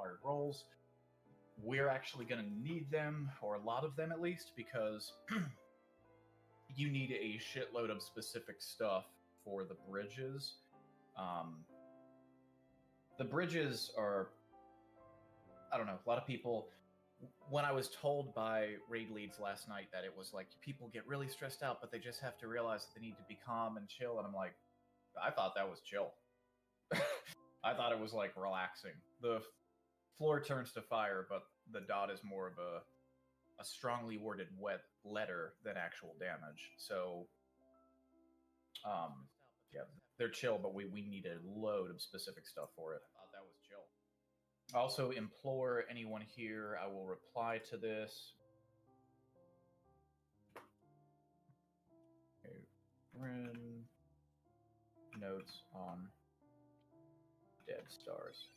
required rolls. We're actually going to need them, or a lot of them at least, because you need a shitload of specific stuff for the bridges. The bridges are, I don't know, a lot of people, when I was told by raid leads last night that it was like, people get really stressed out, but they just have to realize that they need to be calm and chill, and I'm like, I thought that was chill. I thought it was like relaxing. The floor turns to fire, but the dot is more of a strongly worded letter than actual damage. So, yeah, they're chill, but we need a load of specific stuff for it. I thought that was chill. Also, implore anyone here. I will reply to this. Okay, Bryn, notes on dead stars.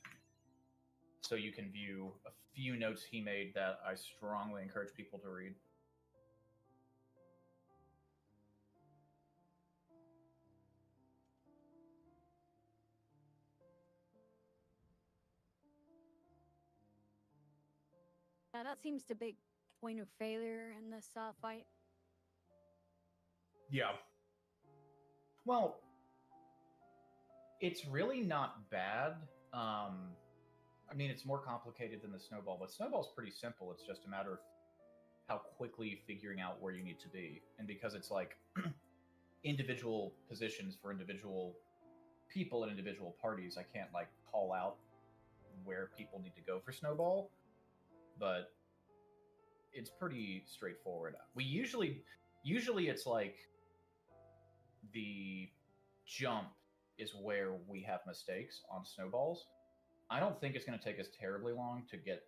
So you can view a few notes he made that I strongly encourage people to read. Yeah, that seems to be a point of failure in this fight. Yeah. Well, it's really not bad. I mean, it's more complicated than the snowball, but snowball's pretty simple. It's just a matter of how quickly figuring out where you need to be. And because it's like individual positions for individual people and individual parties, I can't like call out where people need to go for snowball, but it's pretty straightforward. We usually it's like the jump is where we have mistakes on snowballs. I don't think it's going to take us terribly long to get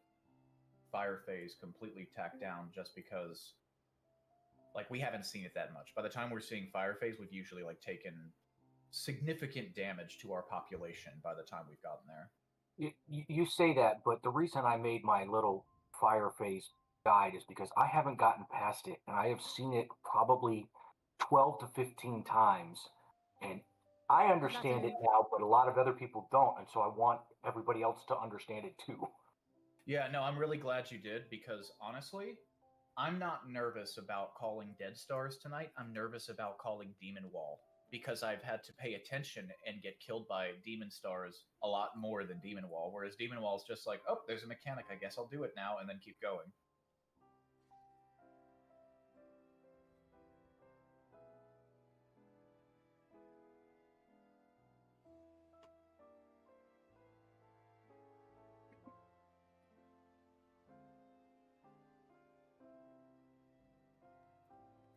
fire phase completely tacked down, just because like we haven't seen it that much. By the time we're seeing fire phase, we've usually like taken significant damage to our population by the time we've gotten there. You say that, but the reason I made my little fire phase guide is because I haven't gotten past it, and I have seen it probably 12 to 15 times, and I understand it now, but a lot of other people don't, and so I want everybody else to understand it too. Yeah, no, I'm really glad you did, because honestly, I'm not nervous about calling Dead Stars tonight. I'm nervous about calling Demon Wall, because I've had to pay attention and get killed by Demon Stars a lot more than Demon Wall, whereas Demon Wall is just like, oh, there's a mechanic, I guess I'll do it now, and then keep going.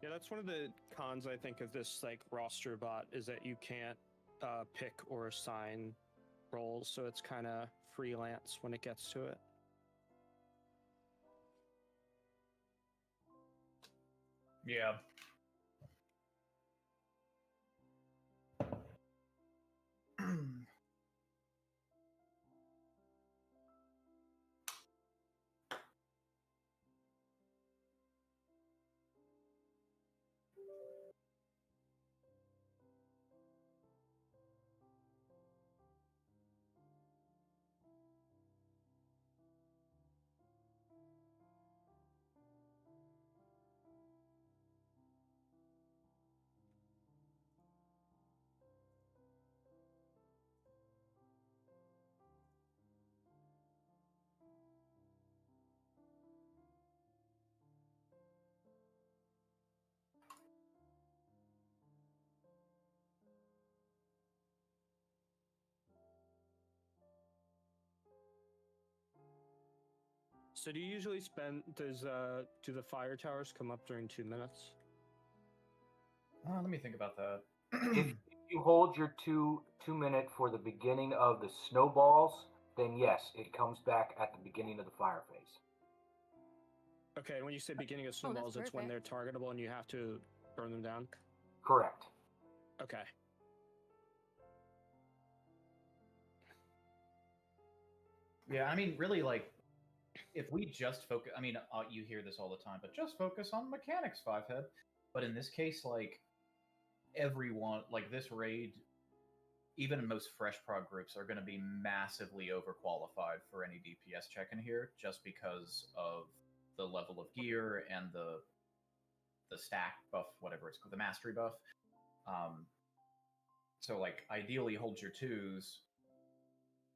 Yeah, that's one of the cons, I think, of this like roster bot, is that you can't pick or assign roles, so it's kind of freelance when it gets to it. Yeah. So do you usually do the fire towers come up during 2 minutes? Let me think about that. If you hold your two minute for the beginning of the snowballs, then yes, it comes back at the beginning of the fire phase. Okay, when you say beginning of snowballs, it's when they're targetable and you have to burn them down? Correct. Okay. Yeah, I mean, really, like, if we just focus, I mean, you hear this all the time, but just focus on mechanics, Fivehead. But in this case, like, everyone, like, this raid, even most fresh prog groups are going to be massively overqualified for any DPS check in here, just because of the level of gear and the stack buff, whatever it's called, the mastery buff. So like ideally hold your 2s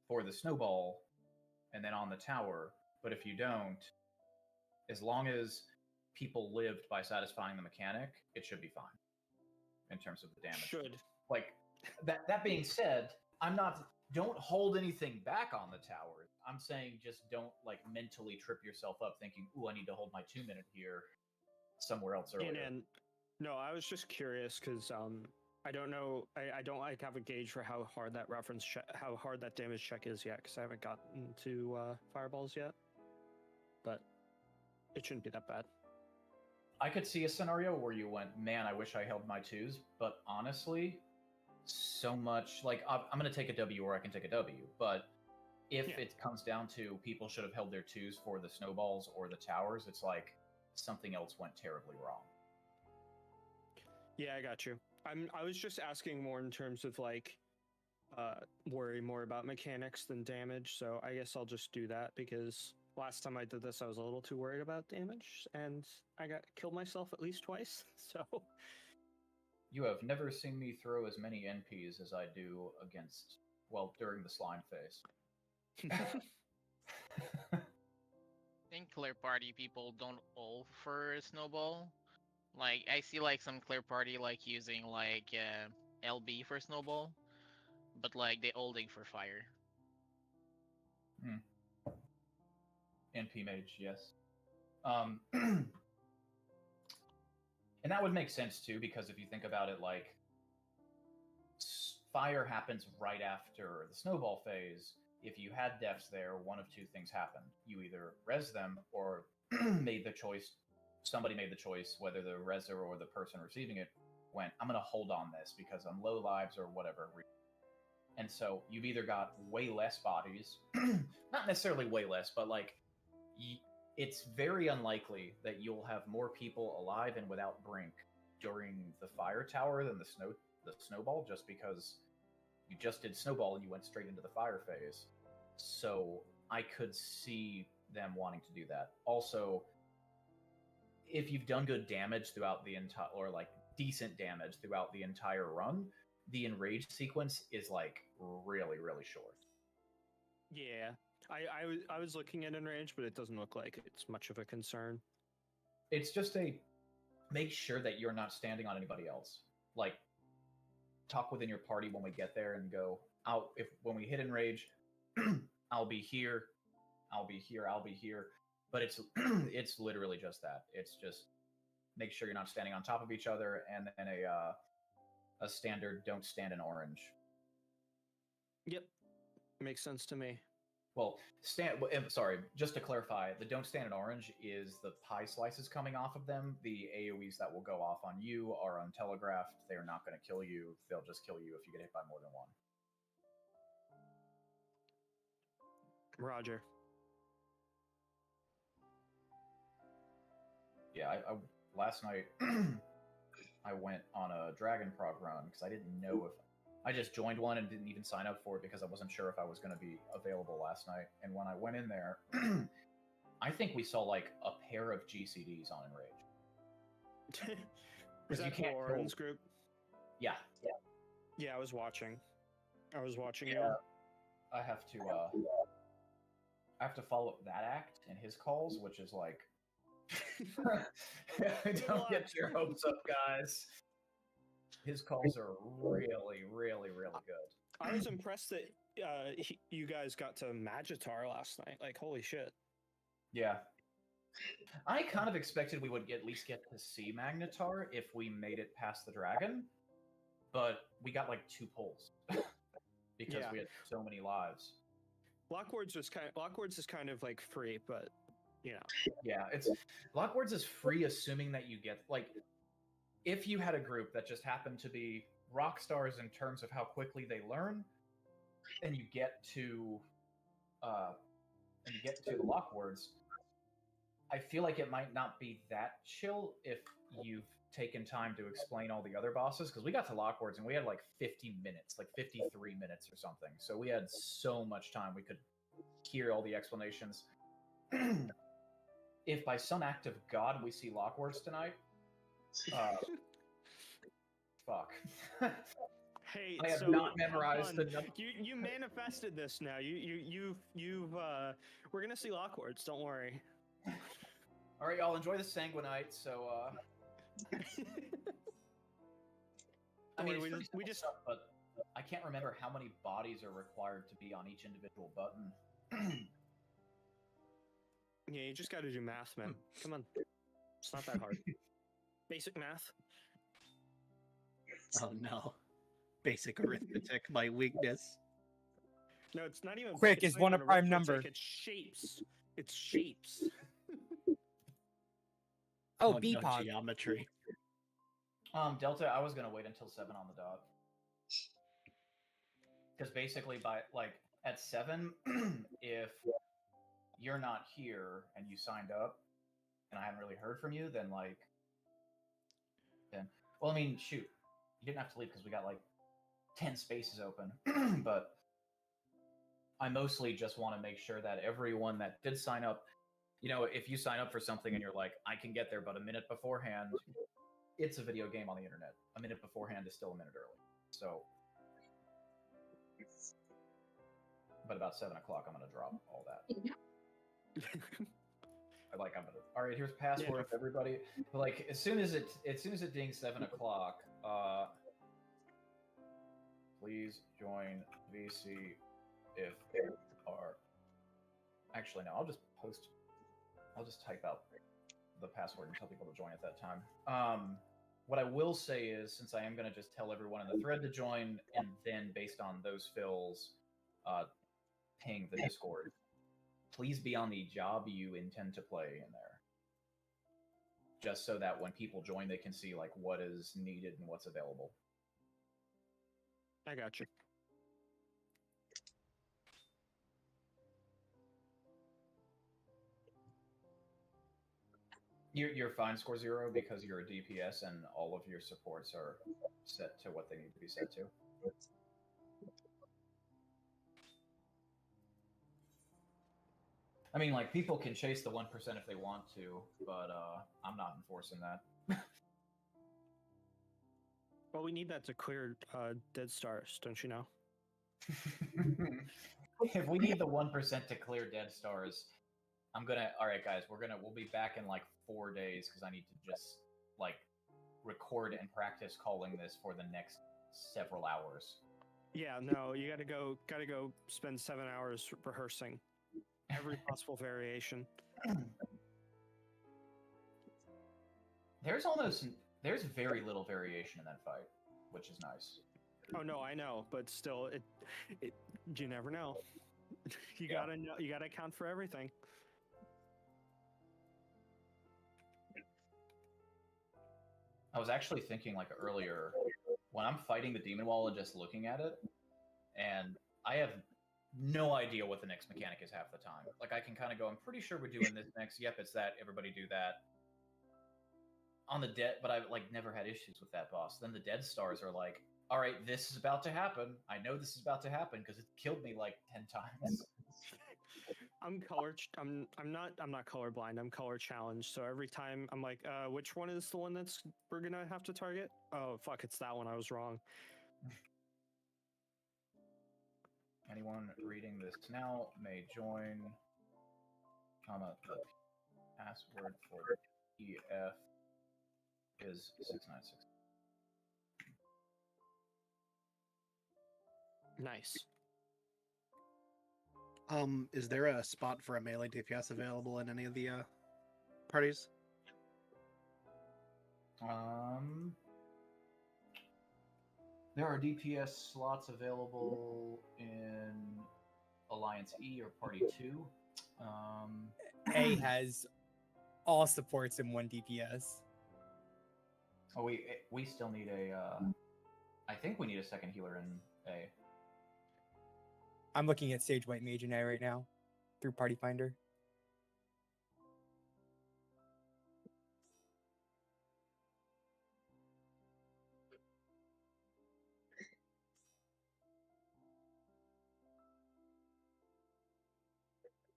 for the snowball and then on the tower. But if you don't, as long as people lived by satisfying the mechanic, it should be fine in terms of the damage. Should. Like that being said, don't hold anything back on the tower. I'm saying just don't like mentally trip yourself up thinking, "Ooh, I need to hold my 2-minute here somewhere else earlier." And no, I was just curious because I don't know. I don't like have a gauge for how hard that how hard that damage check is yet because I haven't gotten to fireballs yet. But it shouldn't be that bad. I could see a scenario where you went, "Man, I wish I held my 2s," but honestly, so much like I'm going to take a W or I can take a W, but if it comes down to people should have held their 2s for the snowballs or the towers, it's like something else went terribly wrong. Yeah, I got you. I was just asking more in terms of like worry more about mechanics than damage, so I guess I'll just do that because last time I did this I was a little too worried about damage and I killed myself at least twice. So you have never seen me throw as many NPs as I do during the slime phase. I think clear party people don't ult for snowball. Like I see like some clear party like using like LB for snowball, but like they ulting for fire. NP mage, yes. And that would make sense too, because if you think about it, like fire happens right after the snowball phase. If you had deaths there, one of two things happened. You either res them or somebody made the choice, whether the reser or the person receiving it went, "I'm going to hold on this because I'm low lives or whatever." And so you've either got way less bodies, not necessarily way less, but like it's very unlikely that you'll have more people alive and without brink during the fire tower than the snowball, just because you just did snowball and you went straight into the fire phase. So I could see them wanting to do that. Also, if you've done good damage throughout the entire, or like decent damage throughout the entire run, the enraged sequence is like really, really short. yeah, I was looking at enrage, but it doesn't look like it's much of a concern. It's just make sure that you're not standing on anybody else. Like, talk within your party when we get there and go, when we hit enrage, I'll be here, I'll be here, I'll be here. But it's literally just that. It's just make sure you're not standing on top of each other, and then a standard don't stand in orange. Yep, makes sense to me. Well, sorry, just to clarify, the don't stand in orange is the pie slices coming off of them. The AoEs that will go off on you are untelegraphed. They are not going to kill you. They'll just kill you if you get hit by more than one. Roger. Yeah, I last night I went on a Dragon Prog run because I didn't know if I just joined one and didn't even sign up for it because I wasn't sure if I was going to be available last night. And when I went in there, I think we saw like a pair of GCDs on Enrage. Was that the Orange group? Yeah. Yeah, I was watching. Yeah. You. I have to follow that act and his calls, which is like don't get your hopes up, guys. His calls are really, really, really good. I was impressed that you guys got to Magitar last night. Like, holy shit. Yeah. I kind of expected we would at least get to see Magnetar if we made it past the dragon, but we got like 2 pulls because we had so many lives. Lockwards is kind of like free, but you know. Yeah, Lockwards is free, assuming that you get like, if you had a group that just happened to be rock stars in terms of how quickly they learn, and you get to the Lockwards, I feel like it might not be that chill if you've taken time to explain all the other bosses, because we got to Lockwards and we had like 50 minutes, like 53 minutes or something. So we had so much time we could hear all the explanations. If by some act of God we see Lockwards tonight, fuck. Hey, I have so not memorized fun. the You manifested this now. You've we're gonna see Lockwards. Don't worry. All right, y'all enjoy the Sanguinite. So, I mean, Don't worry, it's pretty simple stuff, but I can't remember how many bodies are required to be on each individual button. Yeah, you just got to do math, man. Come on, it's not that hard. Basic math. Oh no. Basic arithmetic, my weakness. No, it's not even. Quick, it's is not one a even prime arithmetic, number? It's shapes. It's shapes. Oh, no, BPOG. geometry. Delta, I was gonna wait until 7 on the dot. Because basically, by like at 7, if you're not here and you signed up, and I haven't really heard from you, then well, I mean, shoot, you didn't have to leave because we got like 10 spaces open. But I mostly just want to make sure that everyone that did sign up, you know, if you sign up for something and you're like, I can get there, but a minute beforehand, it's a video game on the internet. A minute beforehand is still a minute early. So, but about 7 o'clock, I'm gonna drop all that. I'm gonna. All right, here's password for everybody. Like as soon as it dings 7 o'clock, please join VC if you are. Actually, no. I'll just type out the password and tell people to join at that time. What I will say is, since I am going to just tell everyone in the thread to join, and then based on those fills, ping the Discord. Please be on the job you intend to play in there. Just so that when people join, they can see like what is needed and what's available. I got you. You're fine, score 0, because you're a DPS and all of your supports are set to what they need to be set to. I mean, like, people can chase the 1% if they want to, but I'm not enforcing that. Well, we need that to clear dead stars, don't you know? If we need the 1% to clear dead stars, alright guys, we'll be back in like 4 days, because I need to just, like, record and practice calling this for the next several hours. Yeah, no, you gotta go spend 7 hours rehearsing every possible variation. There's very little variation in that fight, which is nice. Oh no, I know, but still, it you never know. You gotta know, you gotta account for everything. I was actually thinking like earlier, when I'm fighting the demon wall and just looking at it, and I have no idea what the next mechanic is half the time. Like I can kind of go, I'm pretty sure we're doing this next. Yep, it's that. Everybody do that. On the dead, but I've like never had issues with that boss. Then the dead stars are like, all right, this is about to happen. I know this is about to happen because it killed me like 10 times. I'm not colorblind. I'm color challenged. So every time I'm like, which one is the one we're gonna have to target? Oh fuck, it's that one. I was wrong. Anyone reading this now may join. The password for EF is 696. Nice. Is there a spot for a melee DPS available in any of the parties? There are DPS slots available in Alliance E or Party 2. A has all supports in one DPS. Oh, we still need a. I think we need a second healer in A. I'm looking at Sage White Mage and A right now through Party Finder.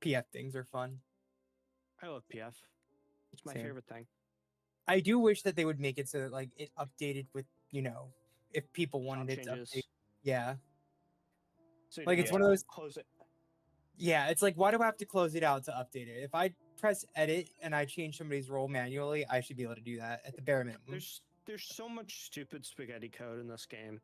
PF things are fun. I love PF. It's my Same. favorite thing. I do wish that they would make it so that like it updated with, if people wanted it to changes. update. Yeah. So you Like, don't it's have one of to those- close it. Yeah, it's like, why do I have to close it out to update it? If I press edit and I change somebody's role manually, I should be able to do that at the bare minimum. There's so much stupid spaghetti code in this game,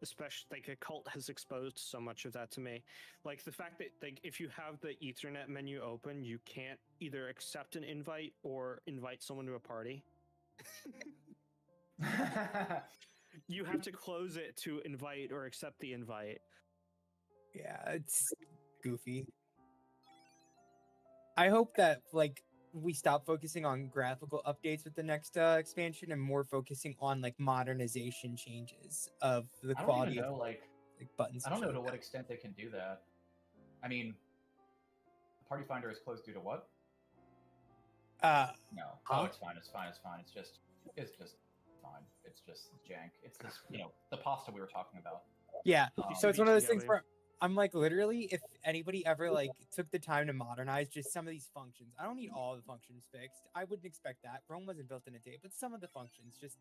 especially like a cult has exposed so much of that to me. Like the fact that like if you have the Ethernet menu open, you can't either accept an invite or invite someone to a party. You have to close it to invite or accept the invite. Yeah, it's goofy. I hope that like we stop focusing on graphical updates with the next expansion and more focusing on like modernization changes of the I don't quality even of know, like, buttons. I and don't know shit to like what that. extent they can do that. I mean, Party Finder is closed due to what? No. Huh? Oh, it's fine. It's fine. It's fine. It's just fine. It's just jank. It's this, the pasta we were talking about. Yeah. So it's one of those things BTW. where I'm like, literally, if anybody ever like took the time to modernize just some of these functions, I don't need all the functions fixed. I wouldn't expect that. Rome wasn't built in a day, but some of the functions, just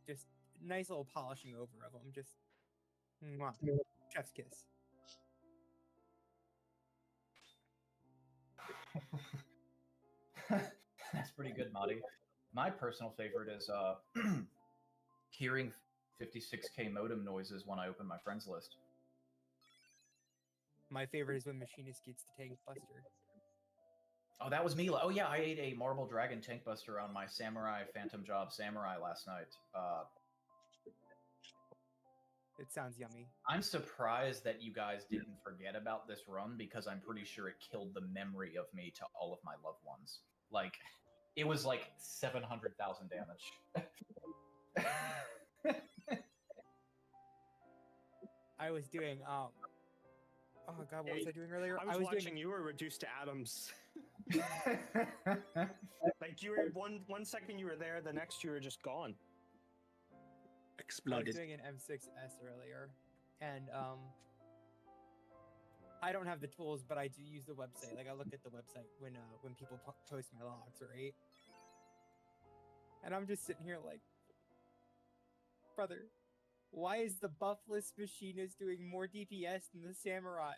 nice little polishing over of them, just mwah. Chef's kiss. That's pretty good, Marty. My personal favorite is hearing 56K modem noises when I open my friends list. My favorite is when Machinist gets the tank buster. Oh, that was me. Oh, yeah, I ate a Marble Dragon Tank Buster on my Samurai Phantom Job Samurai last night. It sounds yummy. I'm surprised that you guys didn't forget about this run because I'm pretty sure it killed the memory of me to all of my loved ones. Like, it was like 700,000 damage. I was doing oh god, what was I doing earlier? I was watching doing you were reduced to atoms. Like you were one second you were there, the next you were just gone. I was Exploded. doing an M6S earlier, and I don't have the tools, but I do use the website. Like I look at the website when people post my logs, right? And I'm just sitting here like, brother, why is the buffless Machinist doing more DPS than the Samurai?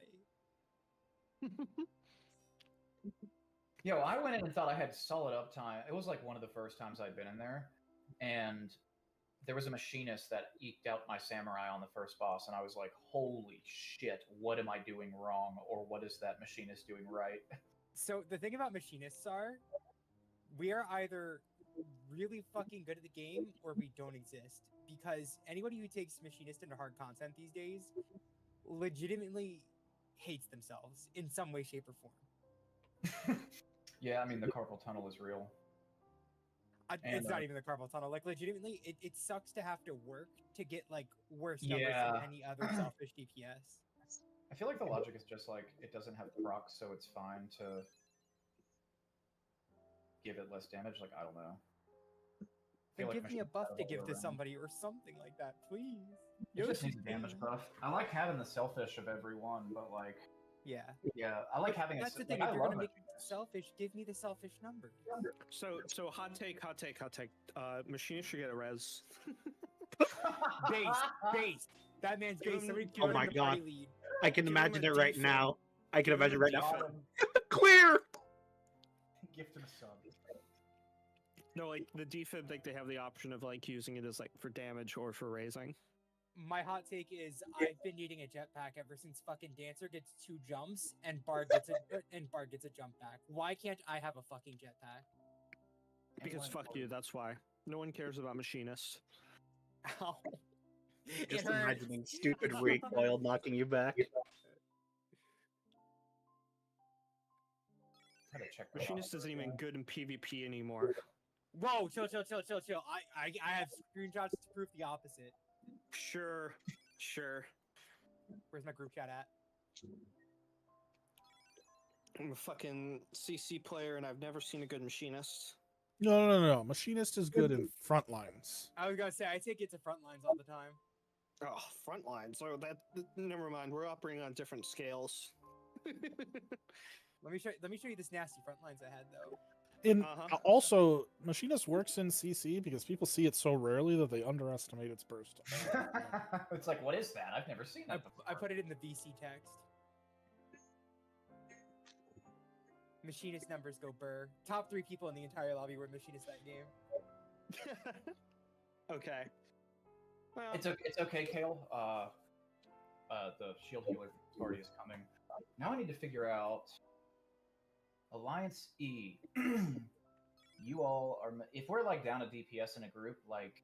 Yo, I went in and thought I had solid uptime. It was like one of the first times I'd been in there, and there was a Machinist that eked out my Samurai on the first boss, and I was like, holy shit, what am I doing wrong, or what is that Machinist doing right? So the thing about Machinists are, we are either really fucking good at the game or we don't exist. Because anybody who takes Machinist into hard content these days legitimately hates themselves in some way, shape, or form. Yeah, I mean, the carpal tunnel is real. It's And, not even the carpal tunnel. Like, legitimately, it sucks to have to work to get, like, worse numbers Yeah. than any other selfish DPS. I feel like the logic is just like, it doesn't have proc, so it's fine to give it less damage. Like, I don't know. I Then feel like give me a Machinist buff got to all give the to way around. somebody or something like that, please. It just Yoshi, needs a damage please. buff. I like having the selfish of every one, but like, Yeah. yeah, I like having That's a, the thing. Like, If I you're love gonna make Machinist. it selfish, give me the selfish number. So hot take. Machinist should get a res. Base. That man's Give base. him- Somebody give give Oh him my the party God. lead. I can Give him imagine a it right defib. now. I can Give him imagine a right now. defib. Clear. Gift him a sub. No, like the defib, like they have the option of like using it as like for damage or for raising. My hot take is I've been needing a jetpack ever since fucking Dancer gets 2 jumps and Bard gets a jump back. Why can't I have a fucking jetpack? Because fuck you, that's why. No one cares about machinists. Ow. Just It hurts. imagining stupid recoil knocking you back. Gotta check that Machinist out. isn't even good in PvP anymore. Whoa, chill. I have screenshots to prove the opposite. Sure. Where's my group chat at? I'm a fucking CC player and I've never seen a good machinist. No. Machinist is good in front lines. I was gonna say I take it to front lines all the time. Oh, front line. So never mind. We're operating on different scales. Let me show you this nasty front lines I had though. In Uh-huh. also, Machinist works in CC because people see it so rarely that they underestimate its burst. It's like, what is that? I've never seen that before. I put it in the VC text. Machinist numbers go burr. Top 3 people in the entire lobby were Machinist that game. Okay. Well, It's okay, Kale. The shield healer party is coming. Now I need to figure out Alliance E. You all are. If we're like down a DPS in a group, like,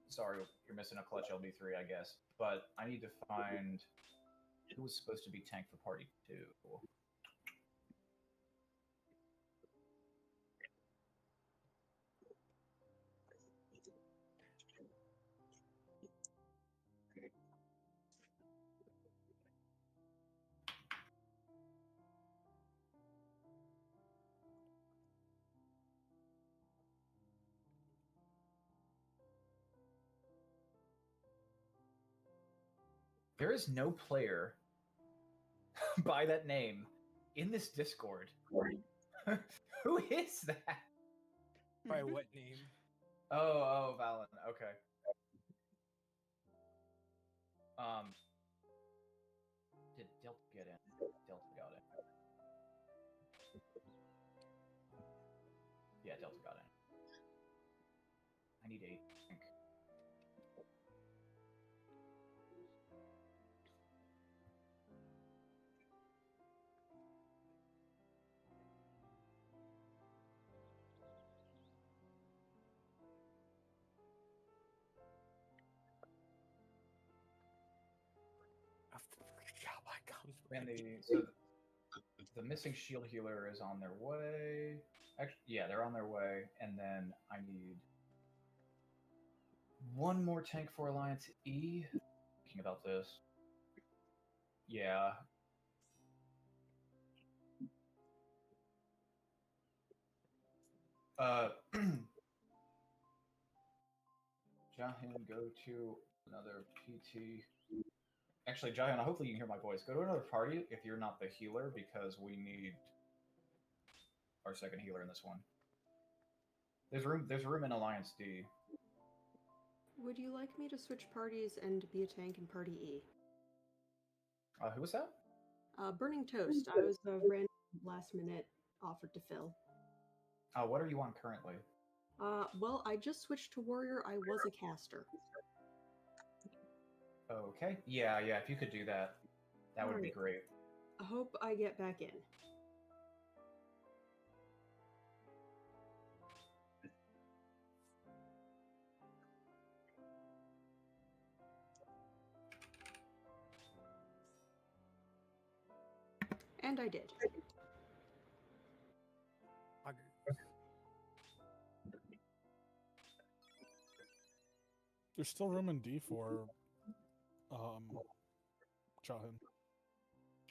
sorry, you're missing a clutch LB3, I guess. But I need to find who was supposed to be tank for party 2. There is no player by that name in this Discord. Who is that? By what name? Oh, Valen. Okay. Did Delta get in? Delta got in. Yeah, Delta got in. I need 8. And the missing shield healer is on their way. Actually, yeah, they're on their way. And then I need one more tank for Alliance E. Thinking about this. Yeah. Jahan, go to another PT. Actually, Jahan, hopefully you can hear my voice. Go to another party if you're not the healer, because we need our second healer in this one. There's room in Alliance D. Would you like me to switch parties and be a tank in Party E? Who was that? Burning Toast. I was a random last minute offered to fill. What are you on currently? Well, I just switched to Warrior. I was a caster. Okay. Yeah. If you could do that, that would be great. I hope I get back in. And I did. There's still room in D for Jahan.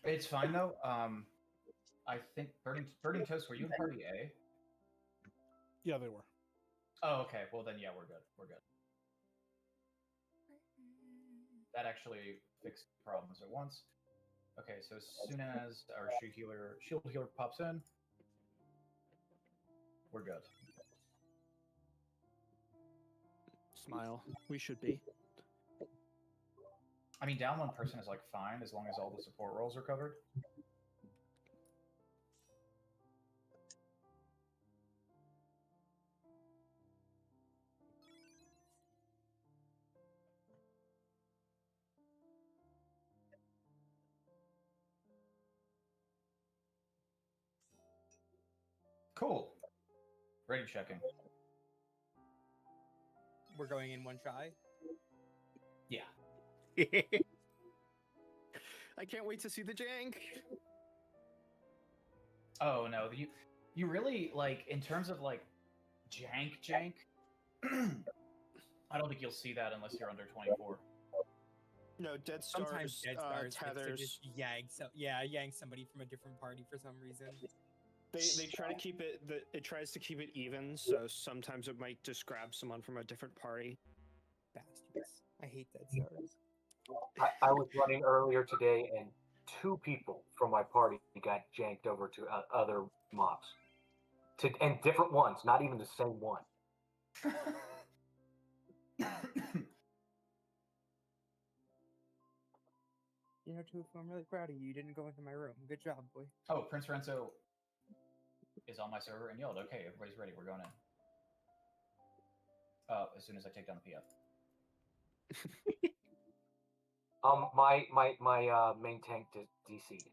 It's fine though. I think Burning Toast. Were you in Party A? Yeah, they were. Oh, okay. Well then, yeah, we're good. We're good. That actually fixed problems at once. Okay, so as soon as our shield healer pops in, we're good. Smile. We should be. I mean, down one person is like fine as long as all the support roles are covered. Cool. Ready checking. We're going in one try. Yeah. I can't wait to see the jank. Oh no, you really like in terms of like jank. I don't think you'll see that unless you're under 24. No, Dead Sometimes Stars, Dead Stars tethers. just yank somebody from a different party for some reason. They try to keep it. It tries to keep it even, so sometimes it might just grab someone from a different party. Bastards. I hate Dead Stars. I was running earlier today, and 2 people from my party got janked over to other mobs. And different ones, not even the same one. You know, Tufu, I'm really proud of you. You didn't go into my room. Good job, boy. Oh, Prince Renzo is on my server and yelled, "Okay, everybody's ready. We're going in." As soon as I take down the PF. My main tank DC'd.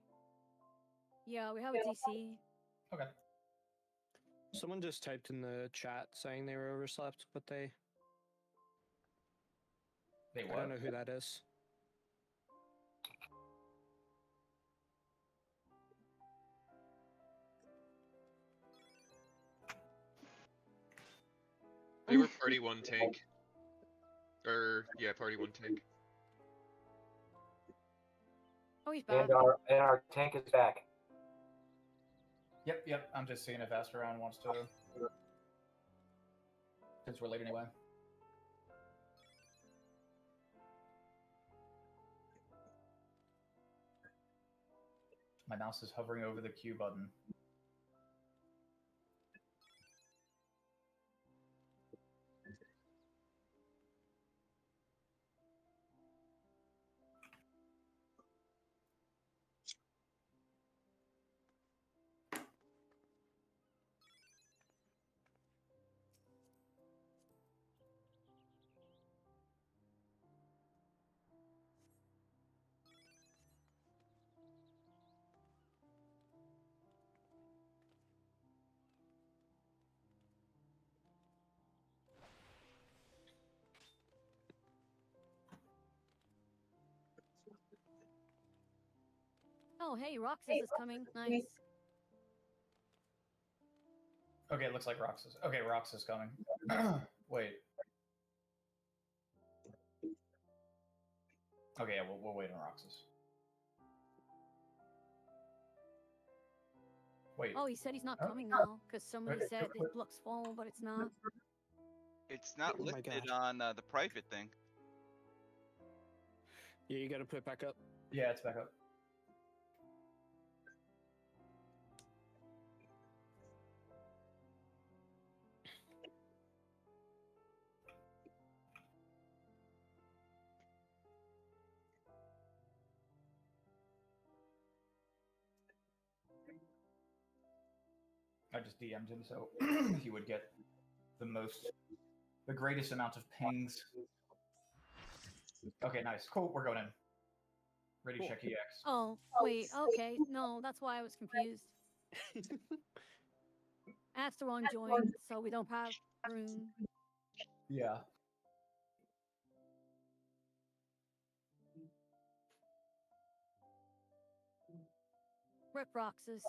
Yeah, we have a DC. Okay. Someone just typed in the chat saying they were overslept, but They I what? don't know who that is. They were party 1 tank. Or yeah, party 1 tank. Oh, he's back. And our tank is back. Yep. I'm just seeing if Asteron wants to. Since we're late anyway. My mouse is hovering over the Q button. Oh, hey, Roxas is coming. Nice. Okay, it looks like Roxas. Okay, Roxas is coming. Wait. Okay, yeah, we'll wait on Roxas. Wait. Oh, he said he's not Oh. coming now because somebody Okay, said quick. it looks full, but it's not. It's not Oh my listed gosh. on the private thing. Yeah, you gotta put it back up. Yeah, it's back up. I just DM'd him so he would get the greatest amount of pings. Okay, nice. Cool, we're going in. Ready to Cool. check EX. Oh, wait. Okay. No, that's why I was confused. Asteron joined, so we don't have room. Yeah. Rip Roxas.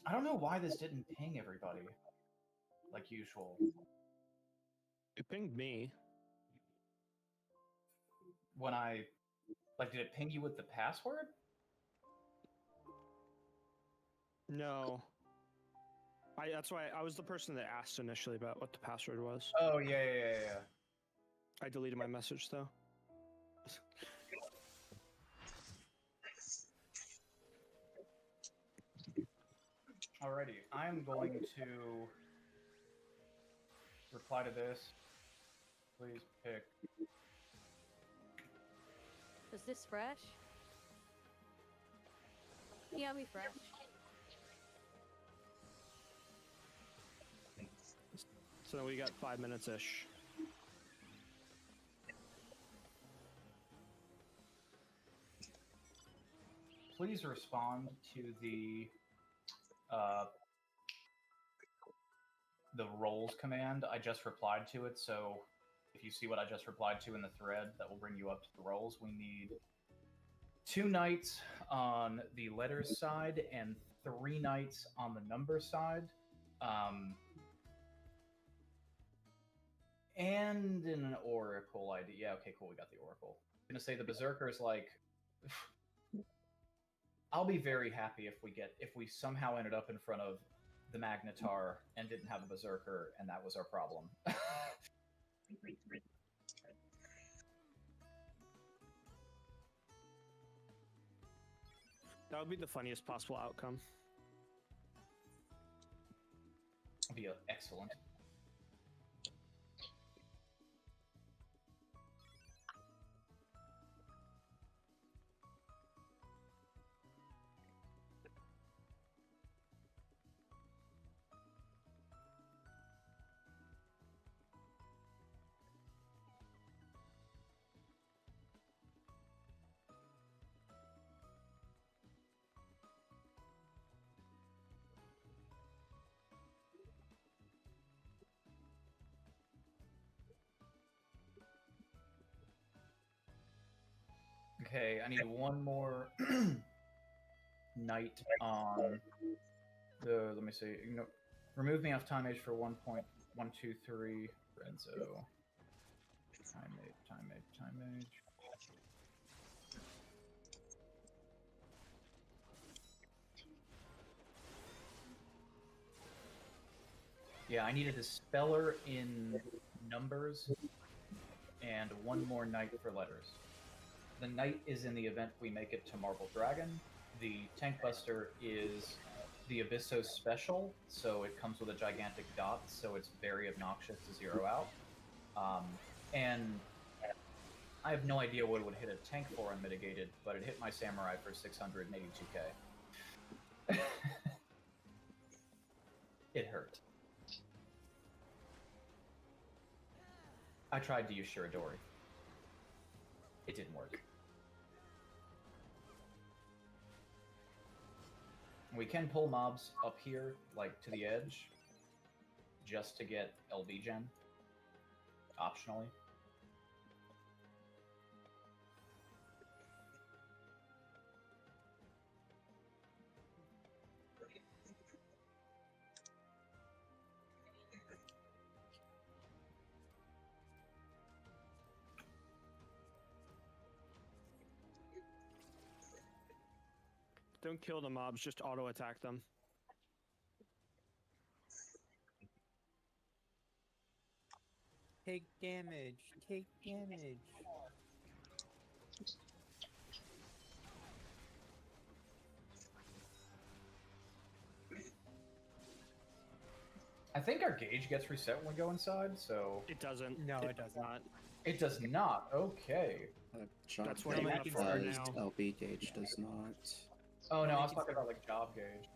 I don't know why this didn't ping everybody like usual. It pinged me. When I did it ping you with the password? No. That's why I was the person that asked initially about what the password was. Oh yeah. I deleted my message though. Alrighty, I'm going to reply to this. Please pick. Is this fresh? Yeah, we fresh. So we got 5 minutes ish. Please respond to the roles command. I just replied to it, so if you see what I just replied to in the thread, that will bring you up to the roles. We need 2 knights on the letters side and 3 knights on the number side. And an oracle ID. Yeah, okay, cool, we got the oracle. I'm gonna say the berserker's like I'll be very happy if we somehow ended up in front of the Magnetar and didn't have a berserker, and that was our problem. That would be the funniest possible outcome. That'd be excellent. Okay, I need one more knight on the. Let me see. You know, remove me off time age for 1.123. Renzo. Time age. Yeah, I need a dispeller in numbers and one more knight for letters. The knight is in the event we make it to Marble Dragon. The tank buster is the Abyssos special, so it comes with a gigantic dot, so it's very obnoxious to zero out. And I have no idea what it would hit a tank for unmitigated, but it hit my samurai for 682k. It hurt. I tried to use Shiradori. It didn't work. We can pull mobs up here, like to the edge, just to get LB gen, optionally. Don't kill the mobs, just auto attack them. Take damage. Take damage. I think our gauge gets reset when we go inside, so... It doesn't. No, it does not. It does not. Okay. That's where you want to start now. LB gauge does not. Oh no, I was talking about like job gauge.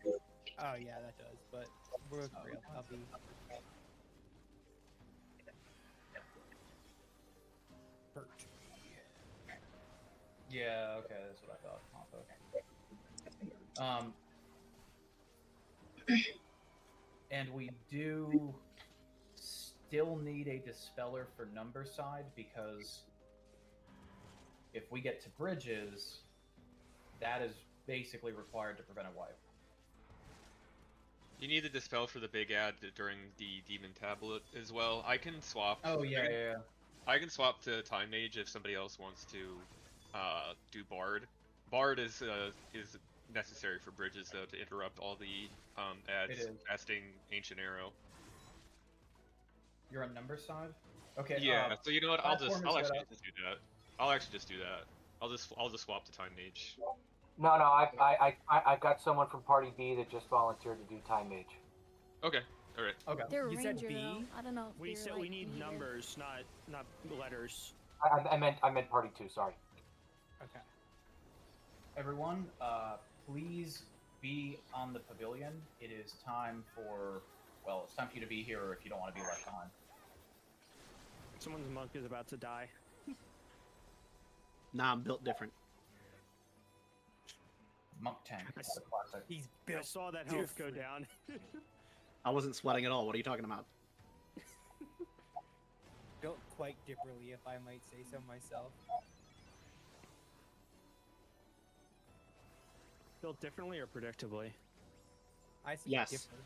Oh yeah, that does. But we're real. I'll be. Hurt. Yeah. Okay, that's what I thought. And we do still need a dispeller for number side because if we get to bridges, that is basically required to prevent a wipe. You need the dispel for the big ad during the demon tablet as well. I can swap. Oh yeah, yeah. I can swap to Time Mage if somebody else wants to do Bard. Bard is necessary for bridges though to interrupt all the ads casting Ancient Arrow. You're on number side. Okay. Yeah. So you know what? I'll actually platform is just do that. I'll actually just do that. I'll just swap to Time Mage. No, I got someone from Party B that just volunteered to do Time Mage. Okay. All right. Okay. They're a You said ranger, B? though. I don't know. If We they're, said like, we need needed. numbers, not letters. I meant Party 2. Sorry. Okay. Everyone, please be on the pavilion. It is time for, well, it's time for you to be here if you don't want to be left behind. Someone's monk is about to die. Nah, I'm built different. Monk tank, that's a classic. He's I built. saw that health go down. I wasn't sweating at all. What are you talking about? Built quite differently, if I might say so myself. Built differently or predictably? I see Yes. different.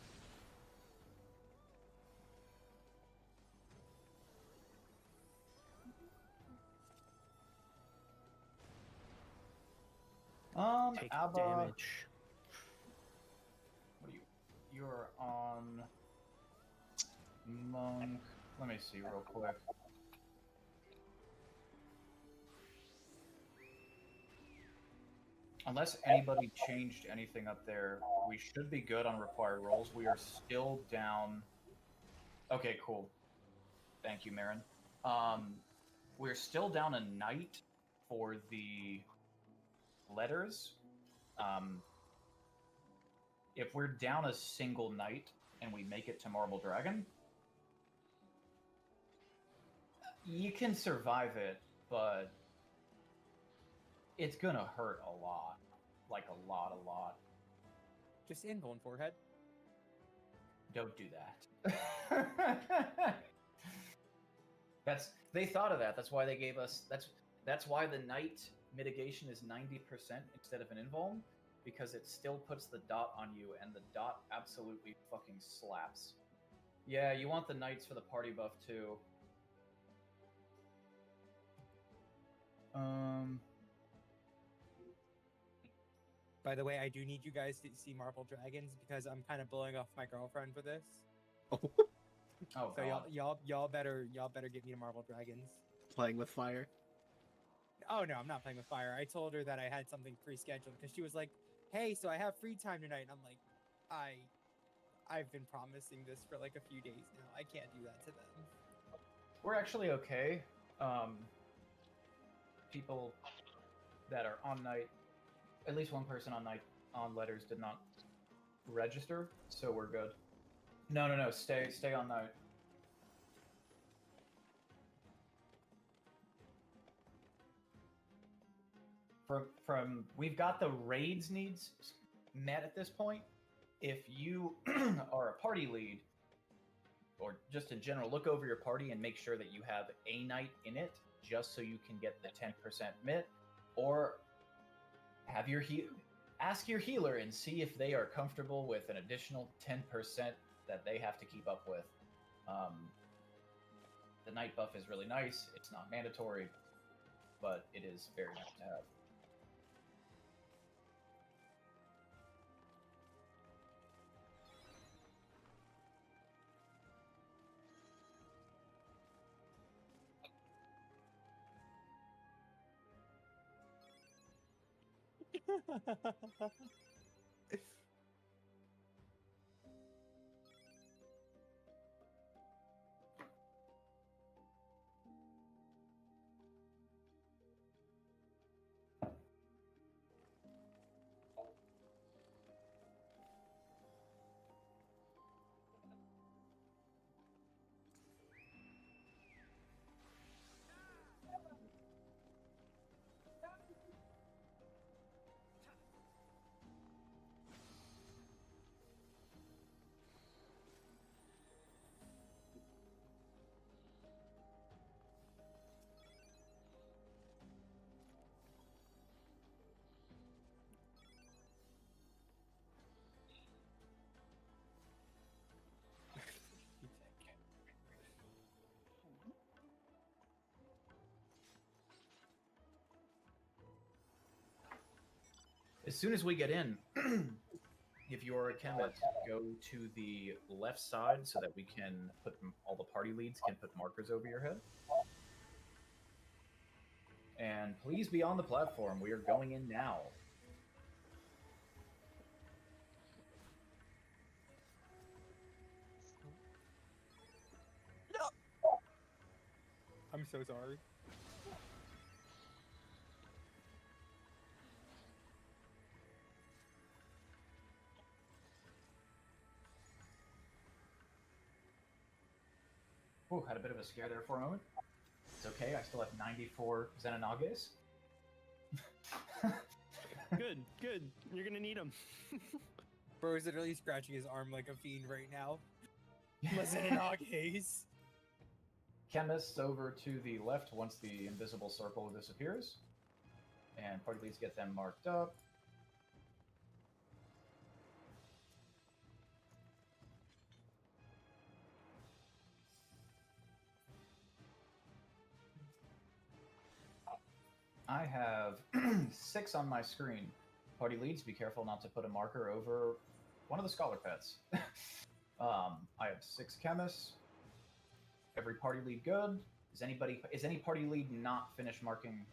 Take Abba, damage. what are you? You're on monk. Let me see real quick. Unless anybody changed anything up there, we should be good on required rolls. We are still down. Okay, cool. Thank you, Marin. We're still down a knight for the letters. If we're down a single knight and we make it to Marble Dragon, you can survive it, but it's gonna hurt a lot. Like a lot. Just invuln forehead. Don't do that. They thought of that. That's why they gave us that's why the knight mitigation is 90% instead of an invuln, because it still puts the dot on you, and the dot absolutely fucking slaps. Yeah, you want the knights for the party buff too. By the way, I do need you guys to see Marble Dragons because I'm kind of blowing off my girlfriend for this. Oh, Oh So god. y'all better get me to Marble Dragons. playing with fire. Oh no, I'm not playing with fire. I told her that I had something pre-scheduled because she was like, "Hey, so I have free time tonight," and I'm like, I've been promising this for like a few days now. I can't do that to them. We're actually okay. People that are on night, at least one person on night on letters did not register, so we're good. No. Stay on night. From we've got the raids needs met at this point. If you are a party lead, or just in general, look over your party and make sure that you have a knight in it, just so you can get the 10% mit, or have your ask your healer and see if they are comfortable with an additional 10% that they have to keep up with. The night buff is really nice. It's not mandatory, but it is very nice to have. As soon as we get in, if you're a chemist, go to the left side so that we can put all the party leads can put markers over your head. And please be on the platform. We are going in now. I'm so sorry. Ooh, had a bit of a scare there for a moment. It's okay, I still have 94 Zenanages. Good. You're gonna need them. Bro is literally scratching his arm like a fiend right now. Listen in Aughaze. Chemists over to the left once the invisible circle disappears. And party leads get them marked up. I have 6 on my screen. Party leads, be careful not to put a marker over one of the scholar pets. I have 6 chemists. Every party lead good. Is any party lead not finished marking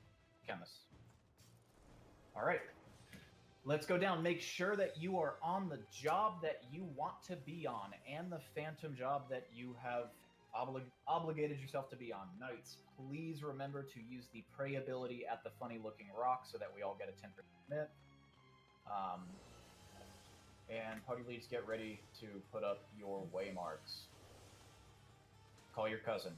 chemists? All right. Let's go down. Make sure that you are on the job that you want to be on, and the phantom job that you have obligated yourself to be on. Knights, please remember to use the prey ability at the funny-looking rock so that we all get a 10% hit. And party leads, get ready to put up your waymarks. Call your cousin.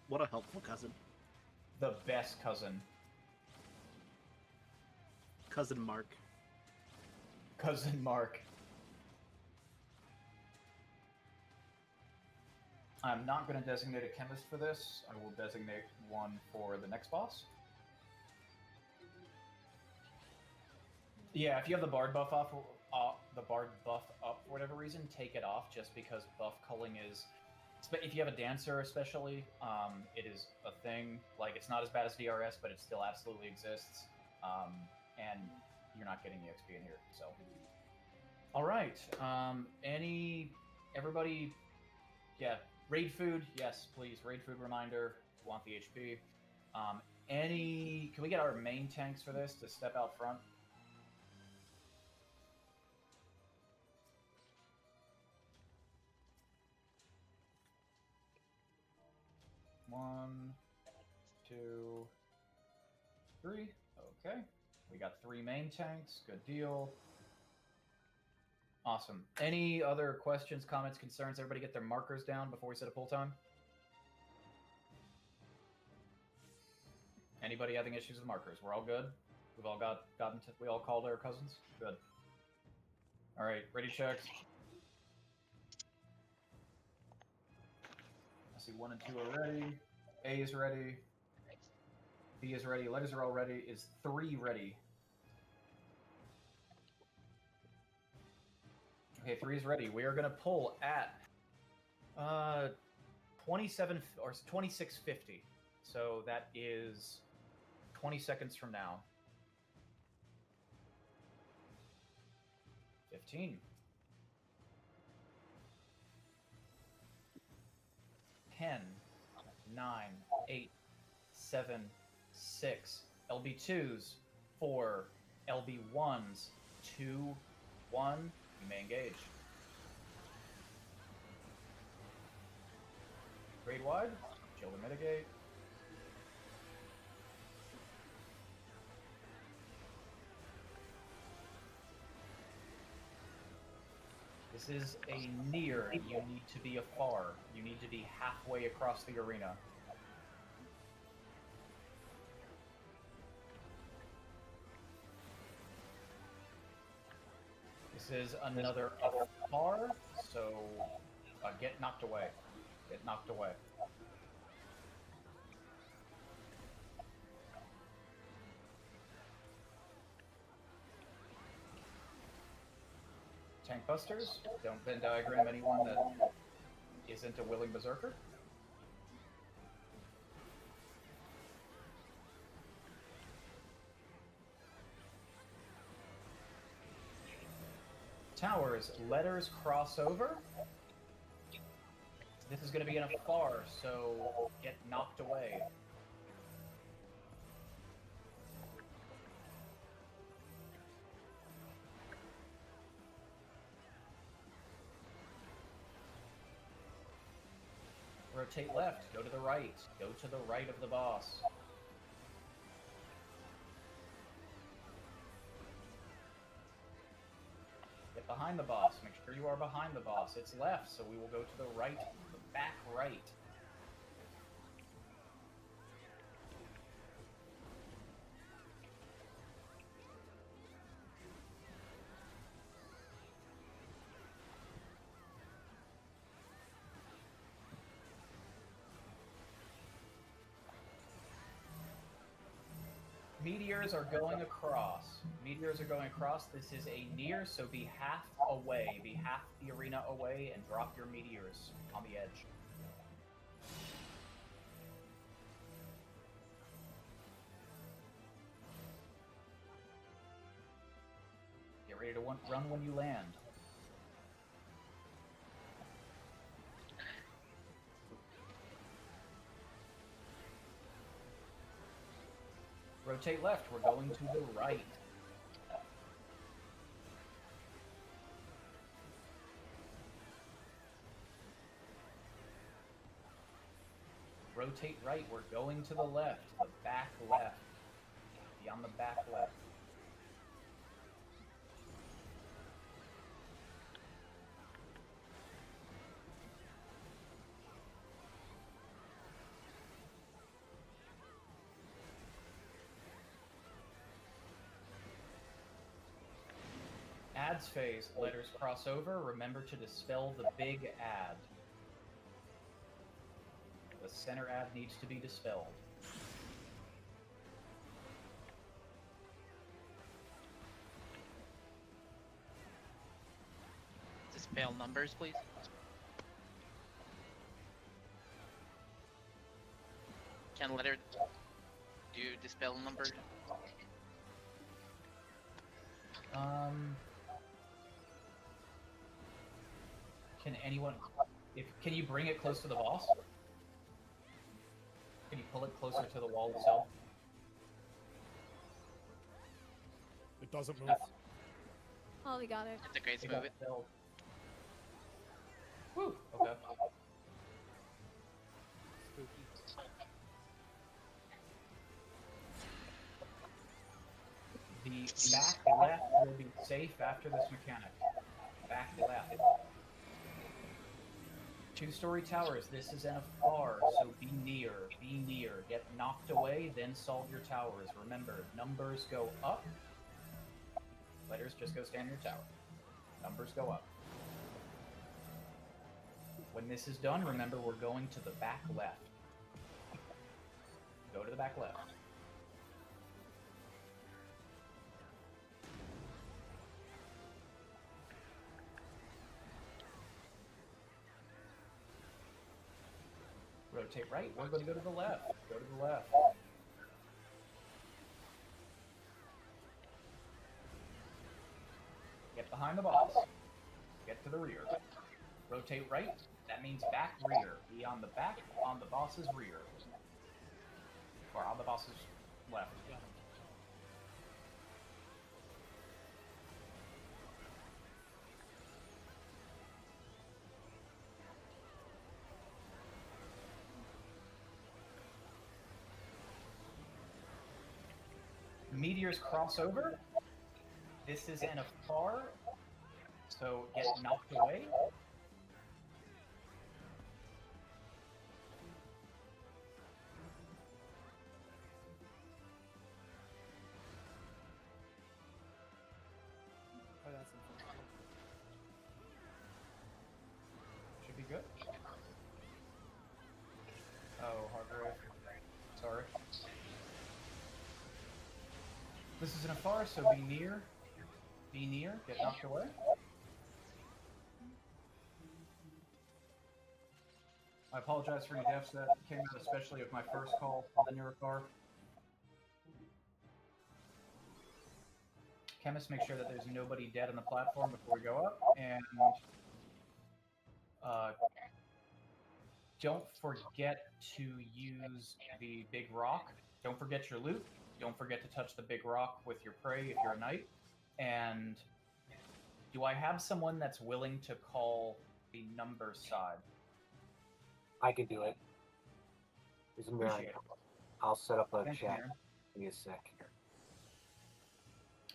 What a helpful cousin. The best cousin. Cousin Mark. Cousin Mark. I'm not going to designate a chemist for this. I will designate one for the next boss. Yeah, if you have the bard buff off, the bard buff up for whatever reason, take it off just because buff culling is. If you have a dancer, especially, it is a thing. Like, it's not as bad as DRS, but it still absolutely exists. And you're not getting the XP in here, so. All right. Everybody, yeah, raid food, yes, please. Raid food reminder. Want the HP. Can we get our main tanks for this to step out front? One, two, three. Okay. We got 3 main tanks. Good deal. Awesome. Any other questions, comments, concerns? Everybody get their markers down before we set a pull time? Anybody having issues with markers? We're all good? We've all we all called our cousins? Good. All right, ready checks. I see 1 and 2 are ready. A is ready. B is ready. Letters are all ready. Is 3 ready? Okay, 3 is ready. We are going to pull at 27 or 26:50. So that is 20 seconds from now. 15. 10, 9, 8, 7, 6. LB2s, 4. LB1s, 2, 1. You may engage. Grade wide, chill to mitigate. This is a near. You need to be a far. You need to be halfway across the arena. This is another far, so get knocked away. Get knocked away. Tank busters, don't Venn diagram anyone that isn't a willing berserker. Towers, letters cross over. This is going to be in a far, so get knocked away. Rotate left, go to the right. Go to the right of the boss. Get behind the boss. Make sure you are behind the boss. It's left, so we will go to the right, the back right. Meteors are going across. Meteors are going across. This is a near, so be half away. Be half the arena away and drop your meteors on the edge. Get ready to run when you land. Rotate left, we're going to the right. Rotate right, we're going to the left, the back left. Be on the back left. Adds phase, letters cross over, remember to dispel the big ad. The center ad needs to be dispelled. Dispel numbers, please. Can letter do dispel numbers? Can anyone, can you bring it close to the boss? Can you pull it closer to the wall itself? It doesn't move. Oh, we got it. It's a great It move. got filled. Woo, okay. The back left will be safe after this mechanic. Back left. Two-story towers, this is in a far, so be near, be near. Get knocked away, then solve your towers. Remember, numbers go up. Letters just go stand in your tower. Numbers go up. When this is done, remember we're going to the back left. Go to the back left. Rotate right, we're going to go to the left. Go to the left. Get behind the boss. Get to the rear. Rotate right, that means back rear. Be on the back, on the boss's rear. Or on the boss's left. Meteors cross over. This is in a far, so get knocked away. Oh, that's unfortunate. Should be good. Oh, Hargrave. Sorry. This is in a forest, so be near. Be near. Get knocked away. I apologize for any deaths that came out, especially with my first call on the newer car. Chemist, make sure that there's nobody dead on the platform before we go up, and don't forget to use the big rock. Don't forget your loot. Don't forget to touch the big rock with your prey if you're a knight. And do I have someone that's willing to call the number side? I can do it. Is Mirren. Appreciate it. I'll set up a Thank you, chat. Mirren. Give me a sec.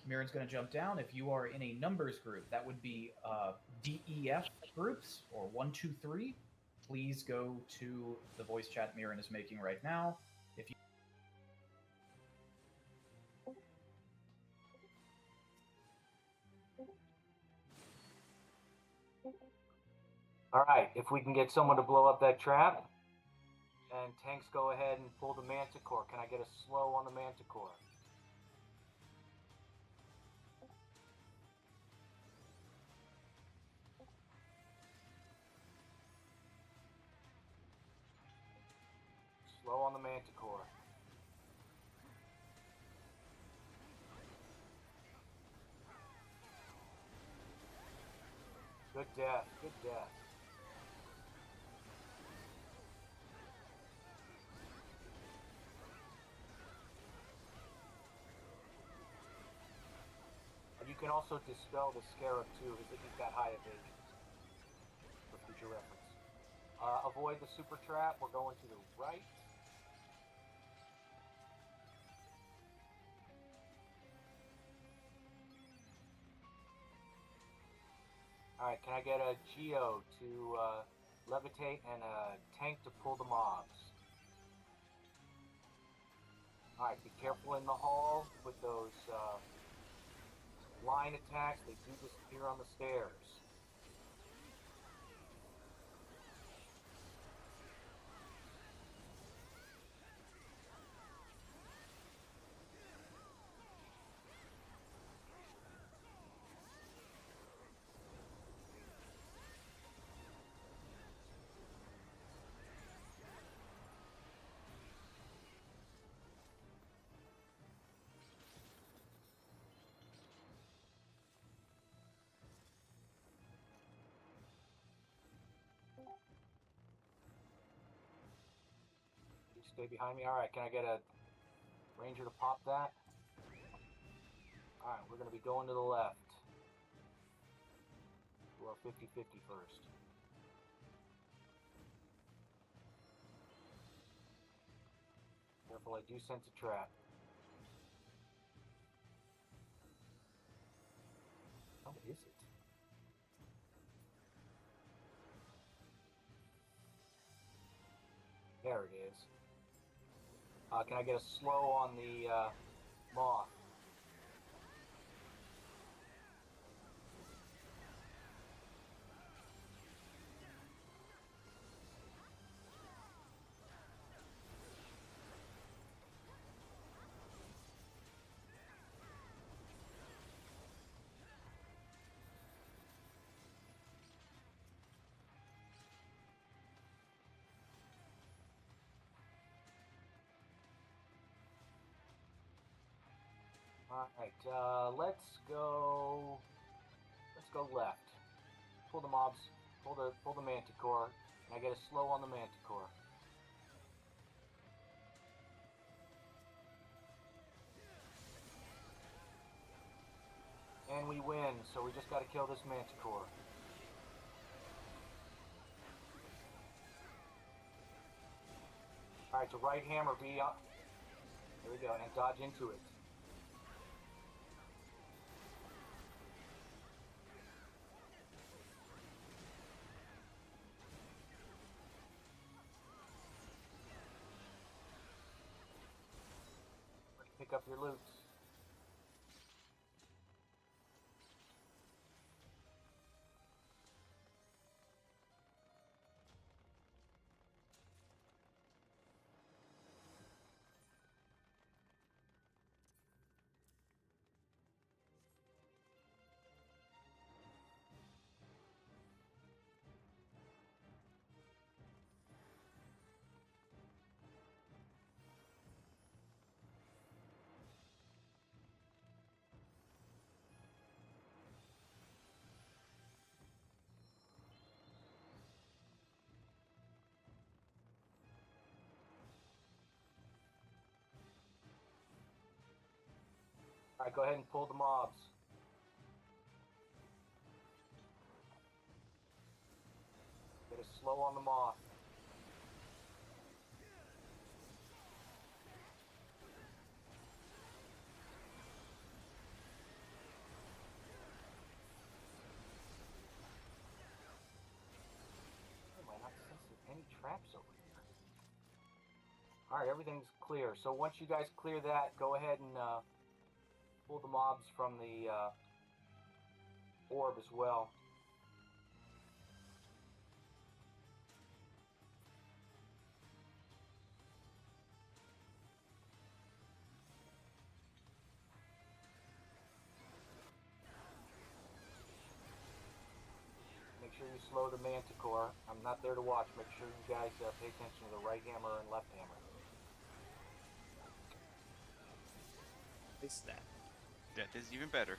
Mirren's going to jump down. If you are in a numbers group, that would be DEF groups or 1, 2, 3. Please go to the voice chat Mirren is making right now. If you All right, if we can get someone to blow up that trap, and tanks go ahead and pull the manticore. Can I get a slow on the manticore? Slow on the manticore. Good death, good death. can also dispel the Scarab too, if he's got high evasion. For future reference. Avoid the super trap. We're going to the right. Alright, can I get a Geo to levitate and a tank to pull the mobs? Alright, be careful in the hall with those line attacks. They do disappear on the stairs. You stay behind me. Alright, can I get a ranger to pop that? Alright, we're going to be going to the left. Do our 50-50 first. Careful, I do sense a trap. How is it? There it is. Can I get a slow on the moth? Alright, let's go left. Pull the mobs, pull the manticore, and I get a slow on the manticore. And we win, so we just gotta kill this manticore. Alright, so right hammer be up. There we go, and dodge into it. Pick up your loot. Alright, go ahead and pull the mobs. Get a slow on the moth. Oh, am I not sensing any traps over here? Alright, everything's clear. So once you guys clear that, go ahead and pull the mobs from the orb as well. Make sure you slow the manticore. I'm not there to watch. Make sure you guys pay attention to the right hammer and left hammer. It's that. Death is even better.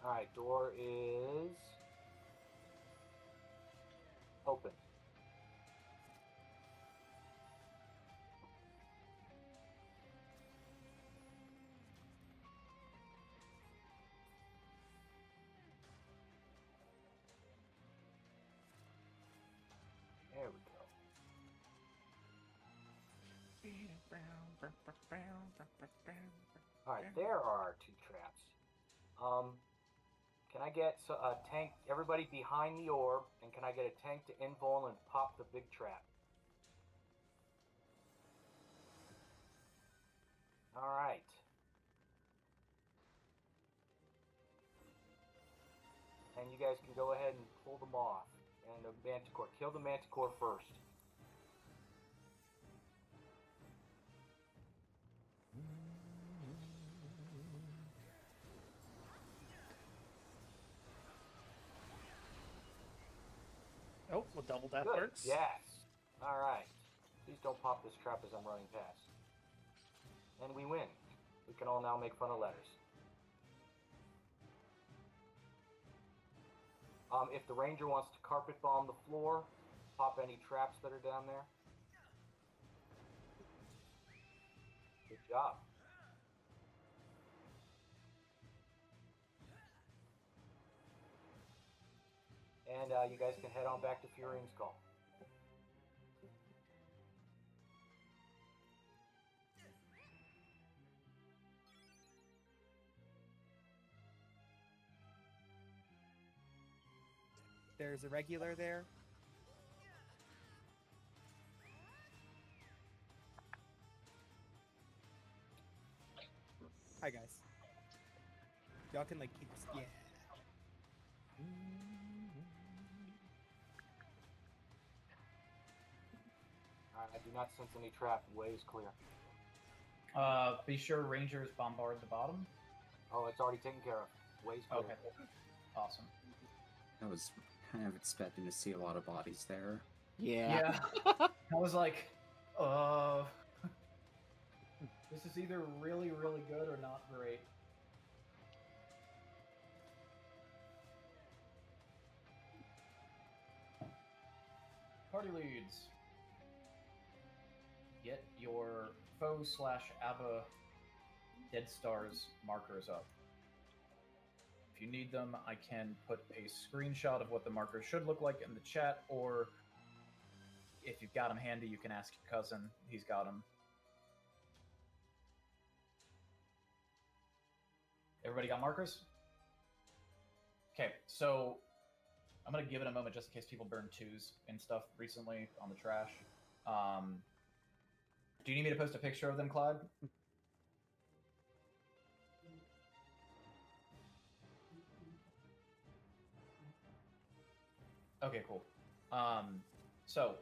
Alright, door is Open. There we go. All right, there are our 2 traps. Can I get a tank? Everybody behind the orb, and can I get a tank to invul and pop the big trap? All right. And you guys can go ahead and pull them off. And the manticore, kill the manticore first. Oh, well, double death Good. works. Yes. All right. Please don't pop this trap as I'm running past. And we win. We can all now make fun of letters. If the ranger wants to carpet bomb the floor, pop any traps that are down there. Good job. And you guys can head on back to Furian's Call. There's a regular there. Hi guys. Y'all can like keep yeah. Alright, I do not sense any trap. Way is clear. Be sure Rangers bombard the bottom. Oh, it's already taken care of. Way's clear. Okay. Awesome. I was kind of expecting to see a lot of bodies there. Yeah. I was like, this is either really, really good or not great. Party leads. Get your foe/Abba Dead Stars markers up. If you need them, I can put a screenshot of what the markers should look like in the chat, or if you've got them handy, you can ask your cousin. He's got them. Everybody got markers? Okay, so I'm going to give it a moment just in case people burn 2s and stuff recently on the trash. Do you need me to post a picture of them, Clyde? Okay, cool. So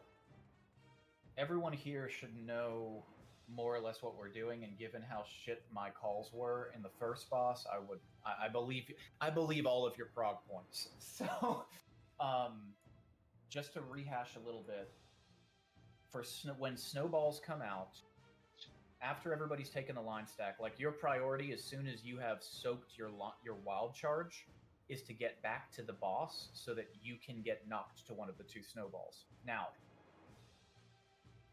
everyone here should know more or less what we're doing, and given how shit my calls were in the first boss, I believe all of your prog points. So, just to rehash a little bit, for when snowballs come out, after everybody's taken the line stack, like your priority as soon as you have soaked your wild charge is to get back to the boss so that you can get knocked to one of the 2 snowballs. Now,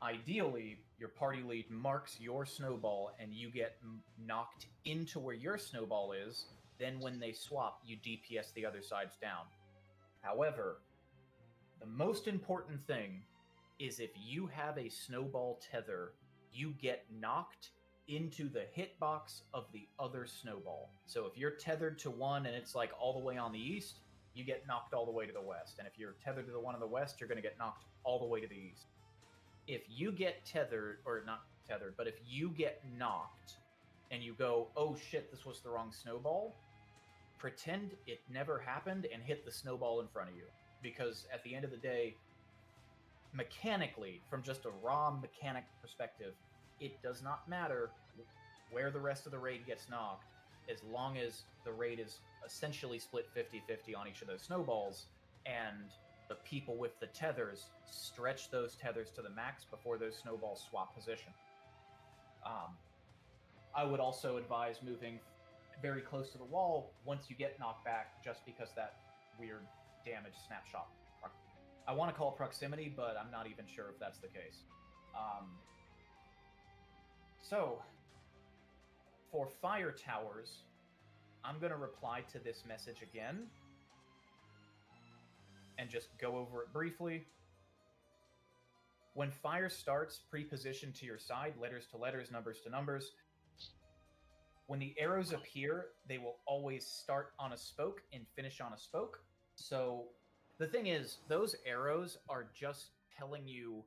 ideally, your party lead marks your snowball and you get knocked into where your snowball is. Then when they swap, you DPS the other side's down. However, the most important thing is if you have a snowball tether, you get knocked into the hitbox of the other snowball. So if you're tethered to one and it's like all the way on the east, you get knocked all the way to the west. And if you're tethered to the one on the west, you're going to get knocked all the way to the east. If you get tethered, or not tethered, but if you get knocked and you go, oh shit, this was the wrong snowball, pretend it never happened and hit the snowball in front of you. Because at the end of the day, mechanically, from just a raw mechanic perspective, it does not matter where the rest of the raid gets knocked, as long as the raid is essentially split 50-50 on each of those snowballs, and the people with the tethers stretch those tethers to the max before those snowballs swap position. I would also advise moving very close to the wall once you get knocked back, just because that weird damage snapshot I want to call proximity, but I'm not even sure if that's the case. So, for fire towers, I'm going to reply to this message again and just go over it briefly. When fire starts, pre-position to your side, letters to letters, numbers to numbers. When the arrows appear, they will always start on a spoke and finish on a spoke. So the thing is, those arrows are just telling you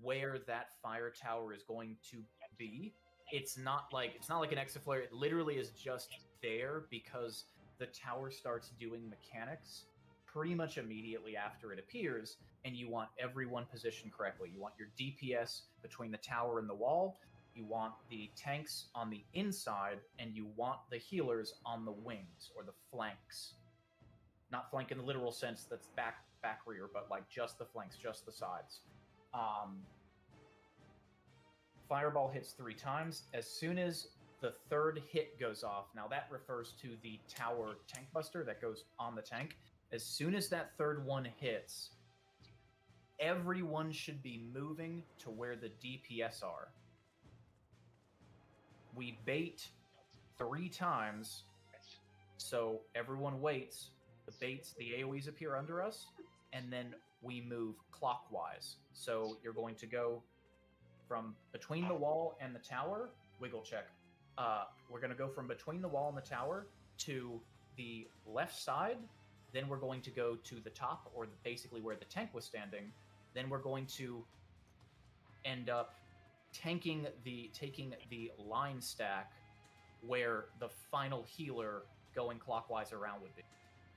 where that fire tower is going to be. It's not like an exit flare. It literally is just there because the tower starts doing mechanics pretty much immediately after it appears, and you want everyone positioned correctly. You want your DPS between the tower and the wall, you want the tanks on the inside, and you want the healers on the wings or the flanks. Not flank in the literal sense that's back rear, but like just the flanks, just the sides. Fireball hits 3 times. As soon as the third hit goes off, now that refers to the tower tank buster that goes on the tank. As soon as that third one hits, everyone should be moving to where the DPS are. We bait 3 times, so everyone waits. The baits, the AoEs appear under us, and then we move clockwise. So you're going to go from between the wall and the tower, wiggle check. We're going to go from between the wall and the tower to the left side. Then we're going to go to the top, or basically where the tank was standing. Then we're going to end up taking the line stack where the final healer going clockwise around would be.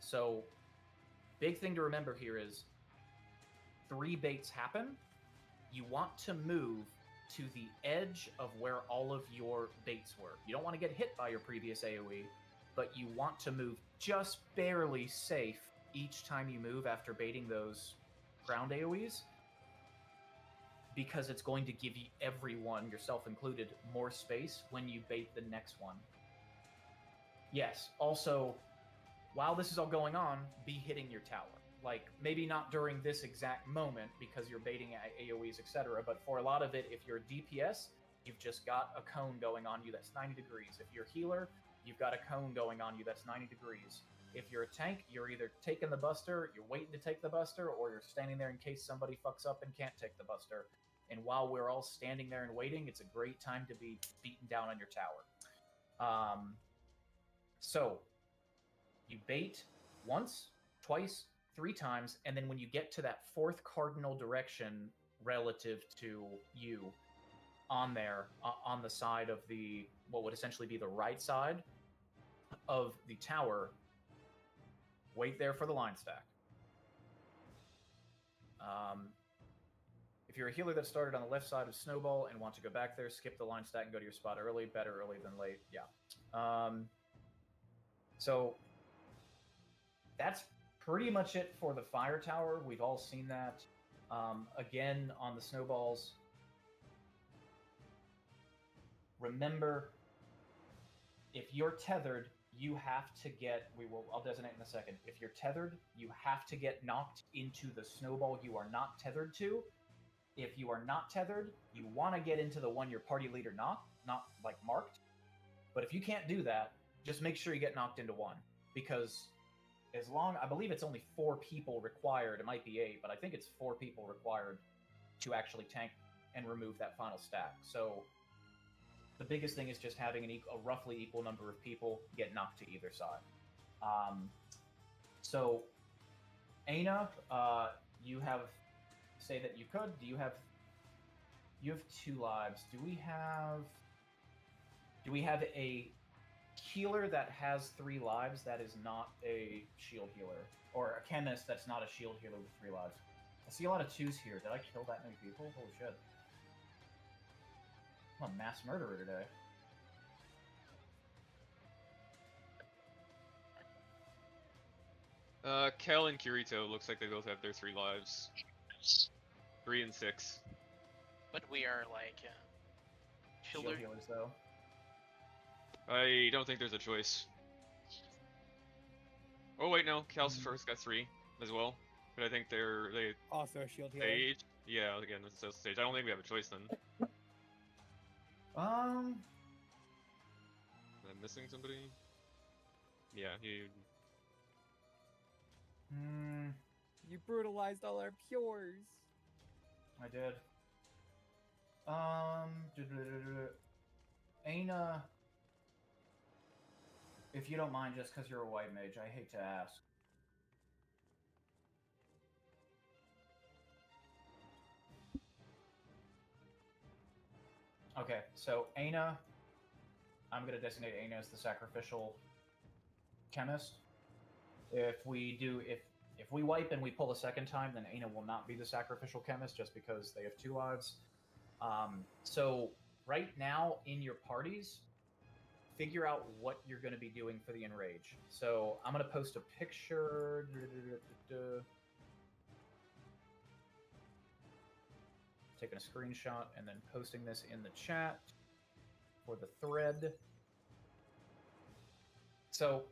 So, big thing to remember here is 3 baits happen. You want to move to the edge of where all of your baits were. You don't want to get hit by your previous AoE, but you want to move just barely safe each time you move after baiting those ground AoEs, because it's going to give you, everyone, yourself included, more space when you bait the next one. Yes, also, while this is all going on, be hitting your tower. Like, maybe not during this exact moment because you're baiting AoEs, etc., but for a lot of it, if you're a DPS, you've just got a cone going on you that's 90 degrees. If you're a healer, you've got a cone going on you that's 90 degrees. If you're a tank, you're either taking the buster, you're waiting to take the buster, or you're standing there in case somebody fucks up and can't take the buster. And while we're all standing there and waiting, it's a great time to be beaten down on your tower. So, you bait once, twice, 3 times, and then when you get to that 4th cardinal direction relative to you on there, on the side of the, what would essentially be the right side of the tower, wait there for the line stack. If you're a healer that started on the left side of Snowball and want to go back there, skip the line stack and go to your spot early. Better early than late. Yeah. So that's pretty much it for the fire tower. We've all seen that. Again, on the snowballs, remember, if you're tethered, you have to get, I'll designate in a second. If you're tethered, you have to get knocked into the snowball you are not tethered to. If you are not tethered, you want to get into the one your party leader not like marked. But if you can't do that, just make sure you get knocked into one. Because I believe it's only 4 people required, it might be 8, but I think it's 4 people required to actually tank and remove that final stack. So the biggest thing is just having a roughly equal number of people get knocked to either side. So, Aina, you have, say that you could. You have 2 lives. Do we have a healer that has 3 lives that is not a shield healer? Or a chemist that's not a shield healer with 3 lives? I see a lot of 2s here. Did I kill that many people? Holy shit. I'm a mass murderer today. Kel and Kirito looks like they both have their 3 lives. 3 and 6. But we are like Shield healers, though. I don't think there's a choice. Oh wait, no. Calcifer's got 3 as well. But I think they Also a shield healer. stage. Yeah, again, it's a stage. I don't think we have a choice then. Um, Am I missing somebody? Yeah, he. You brutalized all our pures. I did. Aina, if you don't mind, just because you're a white mage, I hate to ask. Okay, so Aina, I'm going to designate Aina as the sacrificial chemist. If we wipe and we pull a second time, then Aina will not be the sacrificial chemist just because they have 2 lives. So right now in your parties, figure out what you're going to be doing for the enrage. So I'm going to post a picture. Taking a screenshot and then posting this in the chat for the thread. So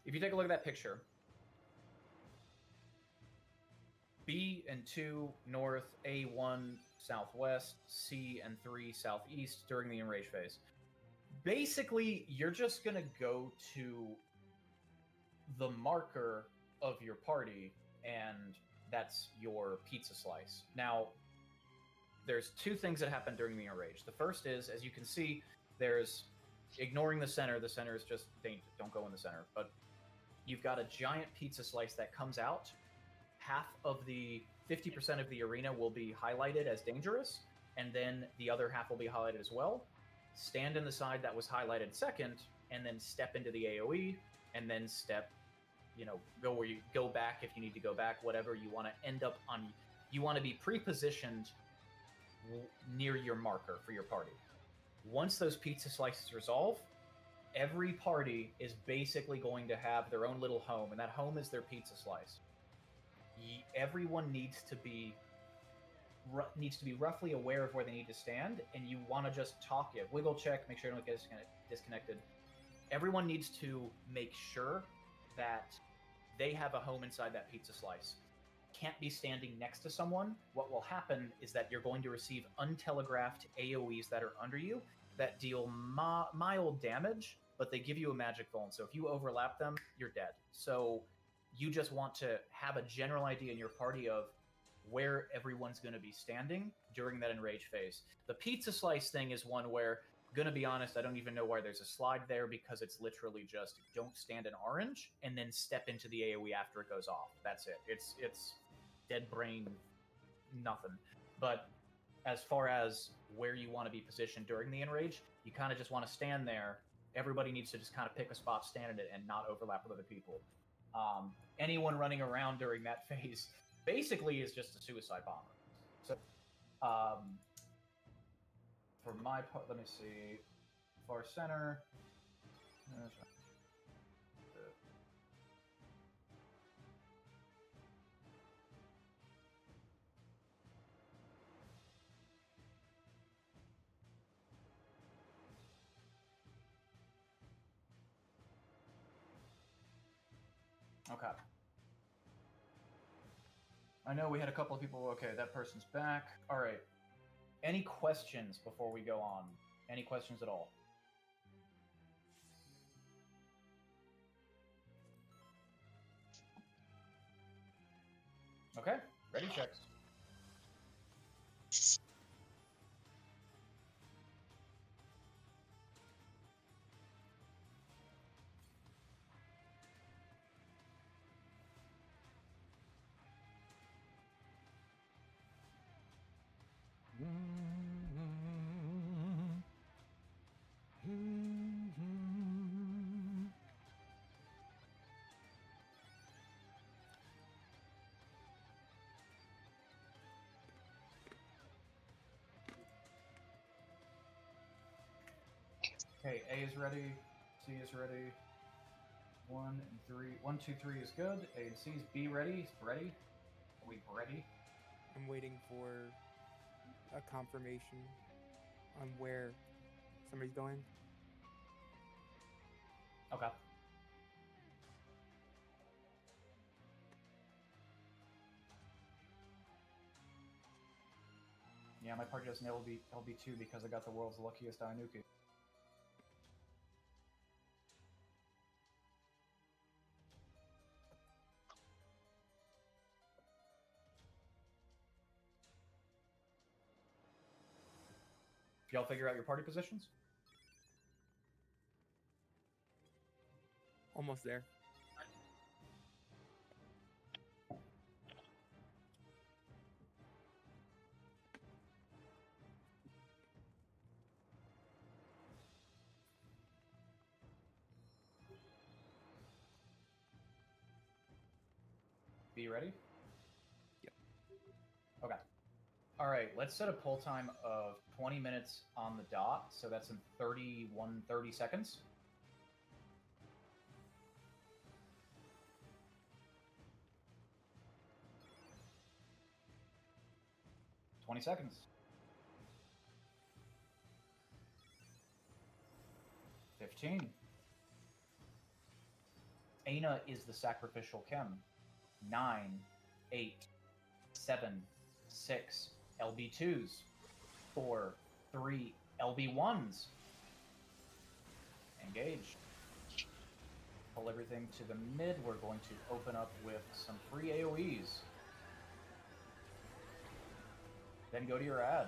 if you take a look at that picture, B and 2 north, A1 southwest, C and 3 southeast during the enrage phase. Basically, you're just going to go to the marker of your party, and that's your pizza slice. Now, there's 2 things that happen during the enrage. The first is, as you can see, there's ignoring the center. The center is just, don't go in the center. But you've got a giant pizza slice that comes out. Half of the 50% of the arena will be highlighted as dangerous, and then the other half will be highlighted as well. Stand in the side that was highlighted second, and then step into the AoE, and then step, go where you go back if you need to go back, whatever you want to end up on. You want to be pre-positioned near your marker for your party. Once those pizza slices resolve, every party is basically going to have their own little home, and that home is their pizza slice. Everyone needs to be roughly aware of where they need to stand, and you want to just talk it. Wiggle check, make sure you don't get disconnected. Everyone needs to make sure that they have a home inside that pizza slice. Can't be standing next to someone. What will happen is that you're going to receive untelegraphed AoEs that are under you that deal mild damage, but they give you a magic vuln. So if you overlap them, you're dead. So you just want to have a general idea in your party of where everyone's going to be standing during that enrage phase. The pizza slice thing is one where, gonna be honest, I don't even know why there's a slide there, because it's literally just don't stand in orange and then step into the AoE after it goes off. That's it. It's dead brain, nothing. But as far as where you want to be positioned during the enrage, you kind of just want to stand there. Everybody needs to just kind of pick a spot, stand in it, and not overlap with other people. Anyone running around during that phase basically is just a suicide bomber. So, for my part, let me see. Far center. Okay. I know we had a couple of people. Okay, that person's back. All right. Any questions before we go on? Any questions at all? Okay, ready checks. Okay, A is ready, C is ready. 1 and 3. 1, 2, 3 is good. A and C is B ready. Ready? Are we ready? I'm waiting for a confirmation on where somebody's going. Okay. Yeah, my party doesn't LB2 because I got the world's luckiest Ainuki. Y'all figure out your party positions? Almost there. Be ready? Yep. Okay. All right, let's set a pull time of 20 minutes on the dot, so that's in 30 seconds. $20 seconds. 15. Aina is the sacrificial chem. 9, 8, 7, 6, LB2s. 4, 3, LB1s. Engage. Pull everything to the mid. We're going to open up with some free AoEs. Then go to your ad.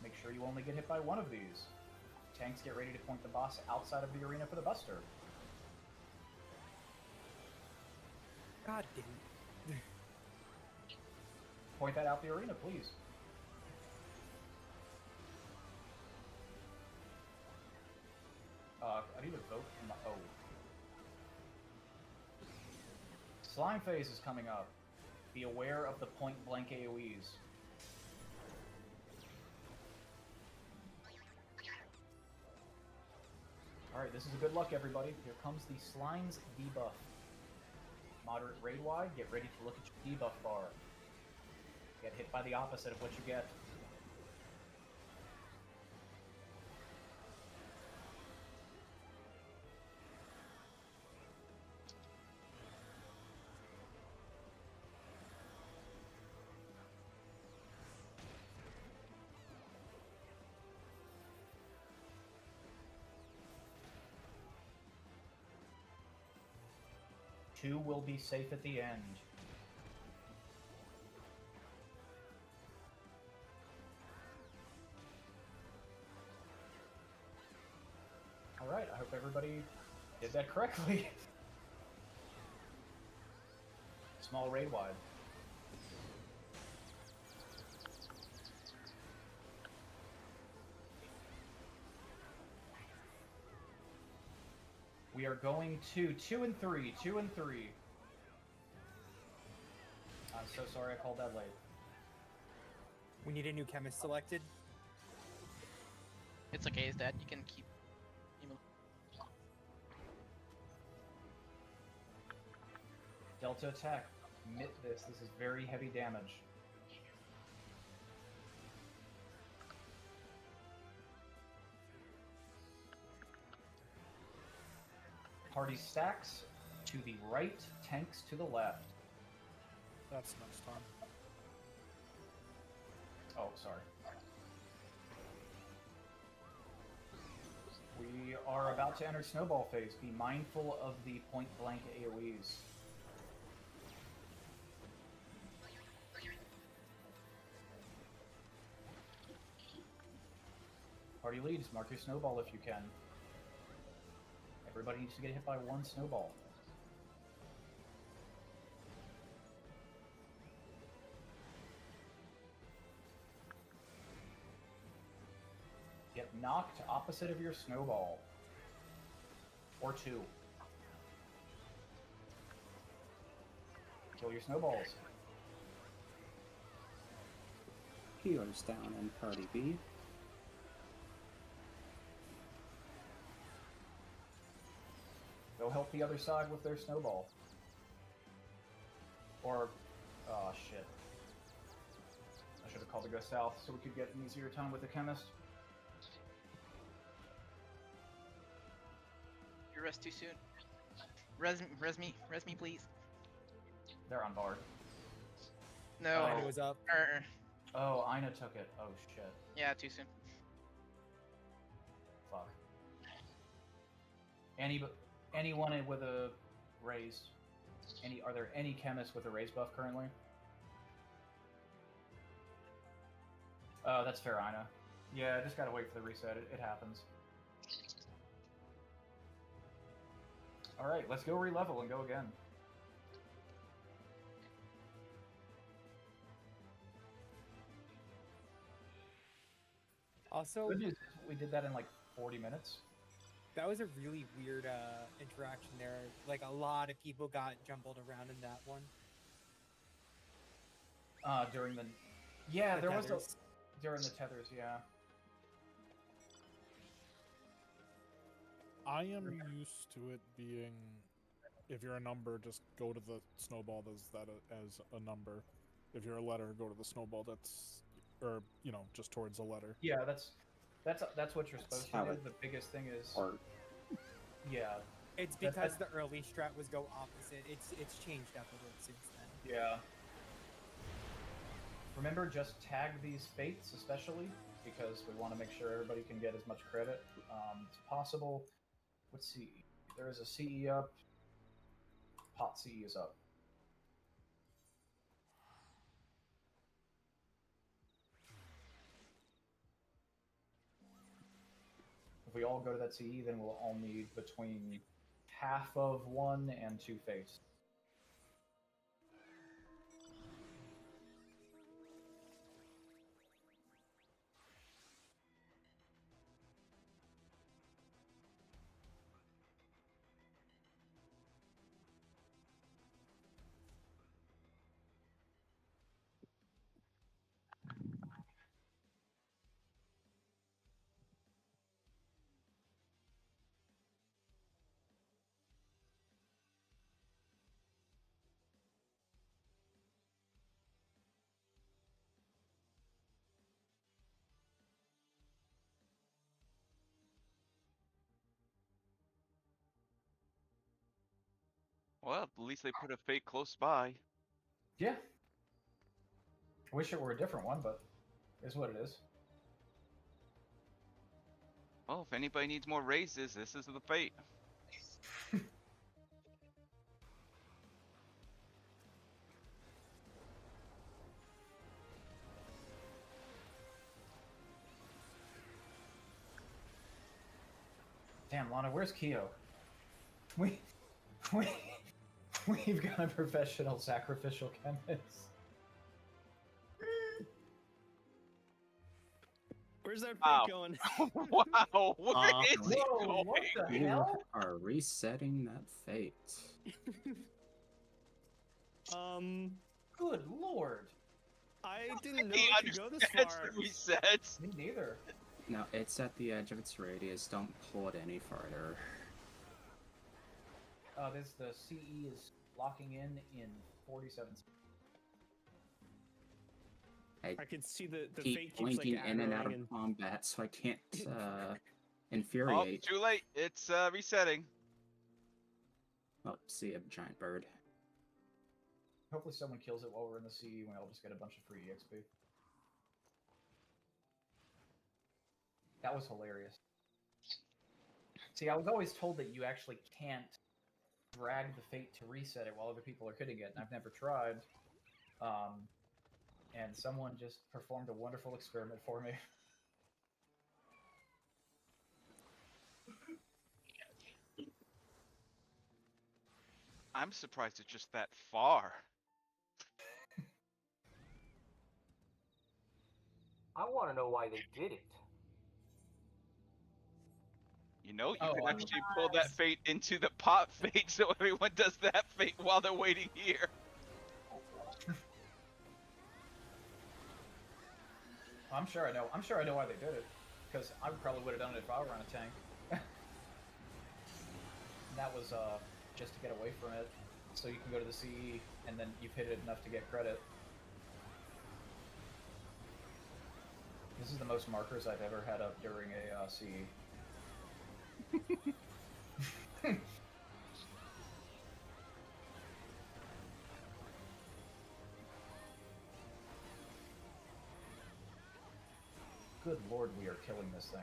Make sure you only get hit by one of these. Tanks, get ready to point the boss outside of the arena for the buster. God damn it. Point that out the arena, please. I need to vote for my... Oh. Slime phase is coming up. Be aware of the point-blank AoEs. Alright, this is a good luck, everybody. Here comes the Slime's debuff. Moderate raid wide, get ready to look at your debuff bar. Get hit by the opposite of what you get. Two will be safe at the end. Alright, I hope everybody did that correctly. Small raid wide. We are going to 2 and 3, 2 and 3. I'm so sorry I called that late. We need a new chemist selected. It's okay, is that you can keep. Delta attack. Mitt this. This is very heavy damage. Party stacks to the right, tanks to the left. That's next time. Oh, sorry. We are about to enter snowball phase. Be mindful of the point blank AoEs. Party leads, mark your snowball if you can. Everybody needs to get hit by one snowball. Get knocked opposite of your snowball. Or two. Kill your snowballs. Healers down in Party B. Go help the other side with their snowball. Or, oh shit. I should have called to go south so we could get an easier time with the chemist. You rest too soon. Res me, please. They're on guard. No. It was up. Oh, Ina took it. Oh shit. Yeah, too soon. Fuck. Anyone with a raise? Are there any chemists with a raise buff currently? Oh, that's fair, Ina. Yeah, I just gotta wait for the reset. It happens. All right, let's go re-level and go again. Also, Good news is we did that in like 40 minutes. that was a really weird interaction there. Like, a lot of people got jumbled around in that one. During the... Yeah, The there was tethers. during the tethers, yeah. I am used to it being, if you're a number, just go to the snowball as a number. If you're a letter, go to the snowball that's, or you know, just towards a letter. Yeah, that's what you're supposed to how do. it- The biggest thing is, Or yeah, It's That- because that- the early strat was go opposite. It's changed up a bit since then. yeah. Remember, just tag these fates, especially because we want to make sure everybody can get as much credit as possible. Let's see. There is a CE up. Pot CE is up. If we all go to that CE, then we'll all need between half of 1 and 2 fates. Well, at least they put a fate close by. Yeah. I wish it were a different one, but it is what it is. Well, if anybody needs more raises, this is the fate. Damn, Lana, where's Keo? We, we've got a professional sacrificial chemist. Where's that fate Wow. going? Wow, where is he Whoa, going? what the you hell? are resetting that fate. Good lord. I didn't know He it could go this understands far. the resets. Me neither. No, it's at the edge of its radius. Don't pull it any farther. The CE is locking in 47 seconds. I can see the Keep fate keeps blinking like in and out of aggroing combat, so I can't Oh, infuriate. too late. It's resetting. Oh, see a giant bird. Hopefully someone kills it while we're in the CE and we all just get a bunch of free EXP. That was hilarious. See, I was always told that you actually can't drag the fate to reset it while other people are hitting it, and I've never tried. And someone just performed a wonderful experiment for me. I'm surprised it's just that far. I want to know why they did it. You know, you Oh, could actually pull that fate into the pot fate, so everyone does that fate while they're waiting here. I'm sure I know. I'm sure I know why they did it, because I probably would have done it if I were on a tank. That was just to get away from it, so you can go to the CE and then you've hit it enough to get credit. This is the most markers I've ever had up during a CE. good lord, we are killing this thing.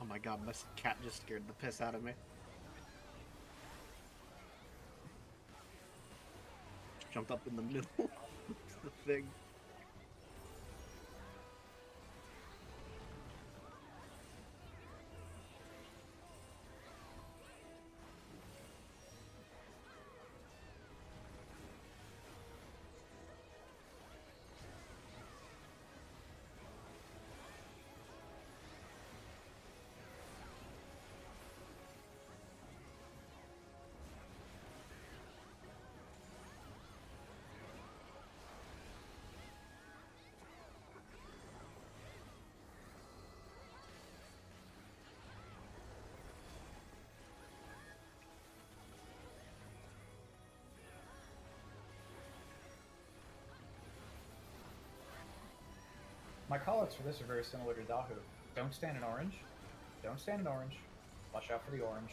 Oh my god, my cat just scared the piss out of me. Jumped up in the middle of the thing. My callouts for this are very similar to Dahu. Don't stand in orange. Don't stand in orange. Watch out for the orange.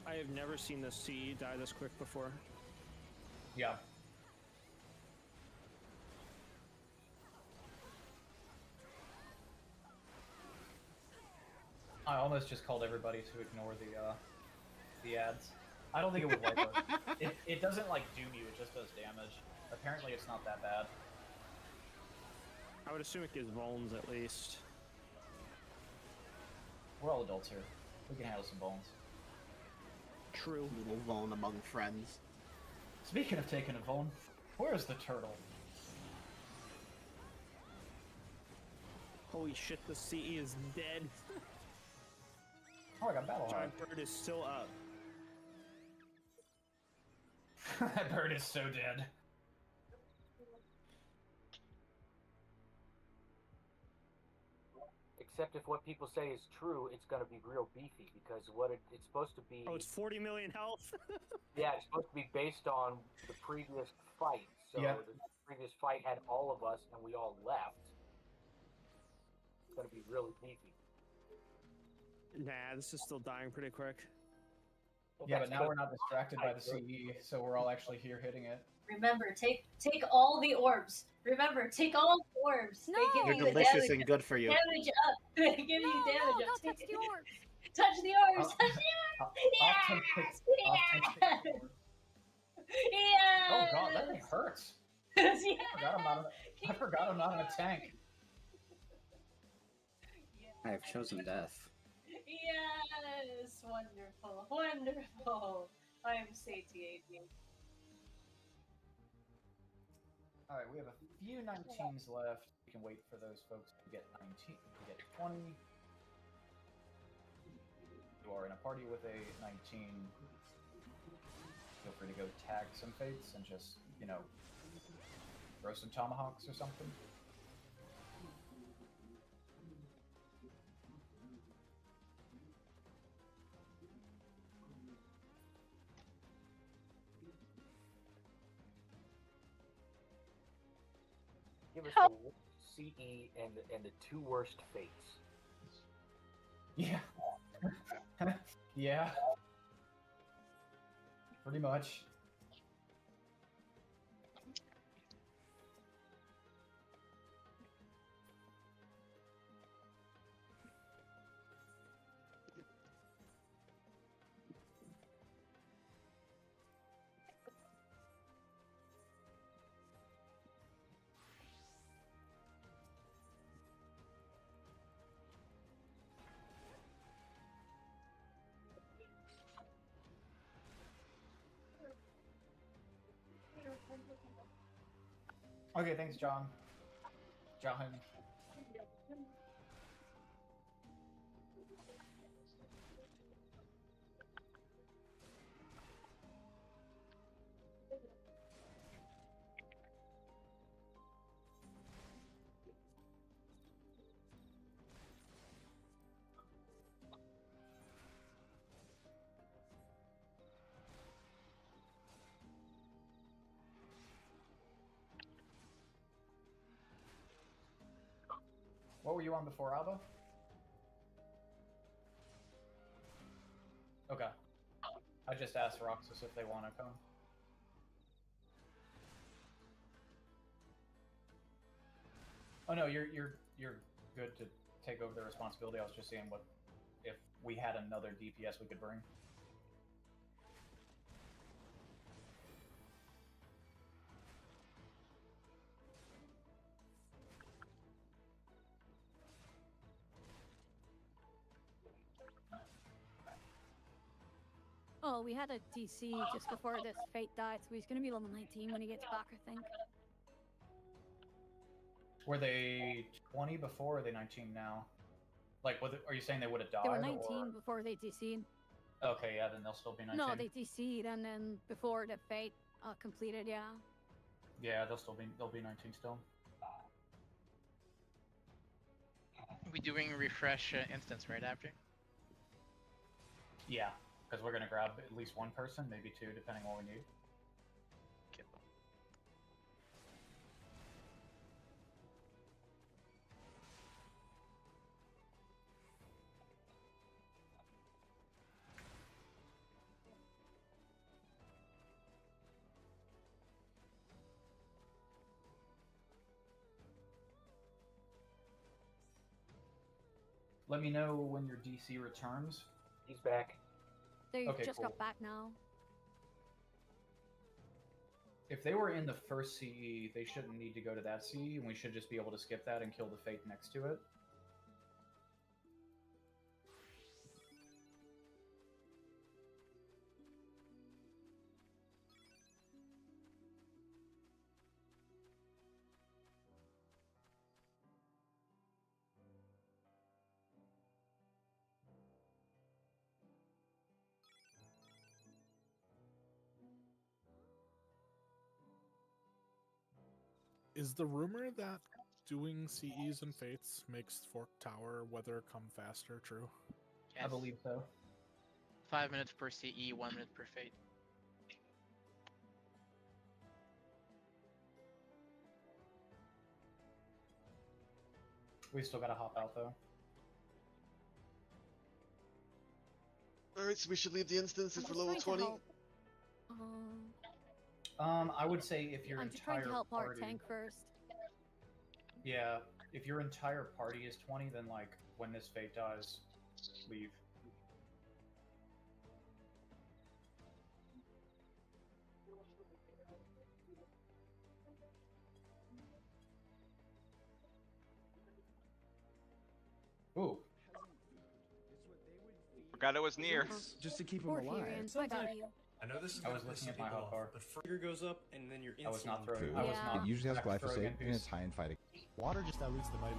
I have never seen the CE die this quick before. Yeah. I almost just called everybody to ignore the ads. I don't think it would wipe us. It doesn't like doom you, it just does damage. Apparently it's not that bad. I would assume it gives vulns at least. We're all adults here. We can handle some bones. True. Little vuln among friends. Speaking of taking a vuln, where's the turtle? Holy shit, the CE is dead. Oh, I got battle hard. Giant bird is still up. That bird is so dead. Except if what people say is true, it's going to be real beefy because it's supposed to be. Oh, it's 40 million health. Yeah, it's supposed to be based on the previous fight. So Yeah. the previous fight had all of us, and we all left. It's going to be really beefy. Nah, this is still dying pretty quick. Well, Yeah, that's but now good. we're not distracted by the CE, so we're all actually here hitting it. Remember, take all the orbs. Remember, take all the orbs. No! They give They're you the delicious damage, and good for you. damage up. They give you damage up. Don't touch the orbs. Touch the orbs. Touch the I'll orbs. take Yes. the board. Yes. Oh god, that thing hurts. Yes. I forgot I'm not in a tank. I have chosen death. Yes. Wonderful. Wonderful. I am satiating. Alright, we have a few 19s left. We can wait for those folks to get 19, to get 20. You are in a party with a 19. Feel free to go tag some fates and just, you know, throw some tomahawks or something. Give us the worst CE and the two worst fates. Yeah. Yeah. Pretty much. Okay, thanks, John. John. What were you on before, Abba? Okay. I just asked Roxas if they want to come. Oh no, you're good to take over the responsibility. I was just seeing what if we had another DPS we could bring. Oh, we had a DC just before this Fate died, so he's gonna be level 19 when he gets back, I think. Were they 20 before, or are they 19 now? Like, are you saying they would have died? They were 19 or... before they DC'd. Okay, yeah, then they'll still be 19. No, they DC'd, and then before the Fate completed, yeah. Yeah, they'll be 19 still. We doing refresh instance right after? Yeah, because we're gonna grab at least one person, maybe two, depending on what we need. Okay. Let me know when your DC returns. He's back. They Okay, just cool. got back now. If they were in the first CE, they shouldn't need to go to that CE, and we should just be able to skip that and kill the Fate next to it. Is the rumor that doing CEs and Fates makes Fork Tower weather come faster true? Yes. I believe so. 5 minutes per CE, 1 minute per Fate. We still gotta hop out though. Alright, so we should leave the instance if we're level 20? I would say if your I'm just trying entire to help our party... tank first. Yeah, if your entire party is 20, then like when this Fate dies, leave. Ooh. Forgot it was near. Just to keep him Poor alive. Furion, I got you. I know this is I was gonna piss looking at some my people hotbar. off, but figure goes up and then you're I was not instantly throwing. I was Yeah. not. It usually has back throwing glyphosate in and peace. it's high in fighting. Water just dilutes the mighty.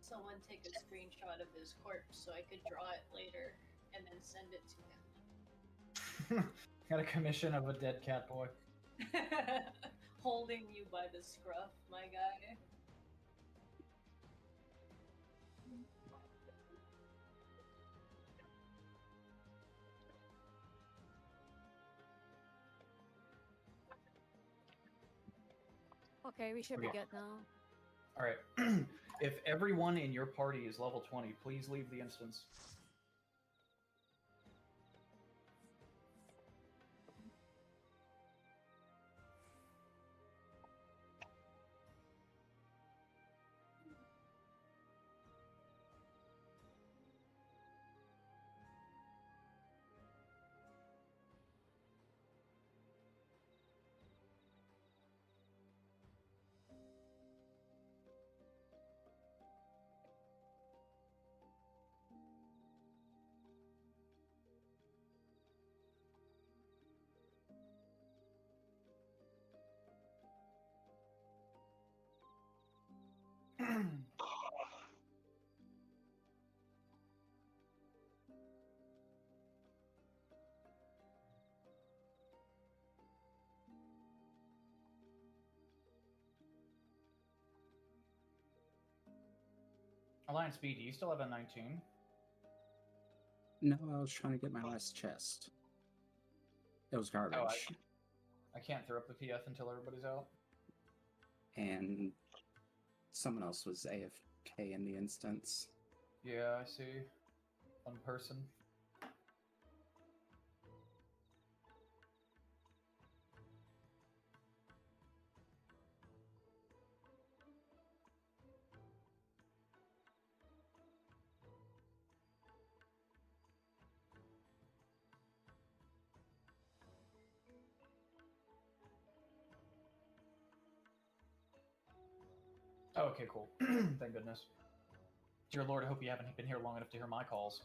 Someone take a screenshot of his corpse so I could draw it later and then send it to him. Got a commission of a dead cat boy. Holding you by the scruff, my guy. Okay, we should be Okay. good now. Alright. If everyone in your party is level 20, please leave the instance. Alliance B, do you still have a 19? No, I was trying to get my last chest. It was garbage. Oh, I can't throw up the PF until everybody's out. And someone else was AFK in the instance. Yeah, I see. One person. Oh, okay, cool. Thank goodness. Dear Lord, I hope you haven't been here long enough to hear my calls.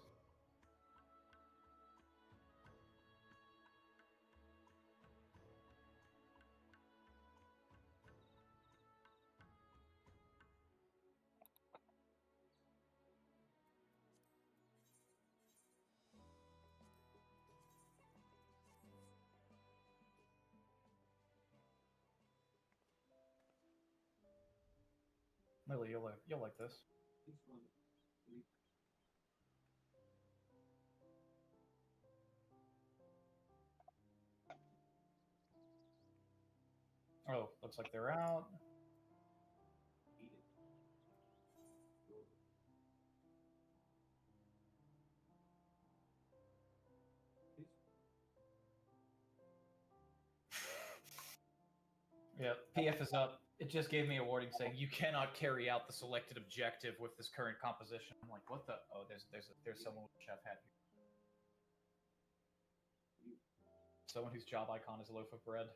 Lily, you'll like this. Oh, looks like they're out. Yeah, PF is up. It just gave me a warning saying you cannot carry out the selected objective with this current composition. I'm like, what the? Oh, there's someone with a chef hat here. Someone whose job icon is a loaf of bread.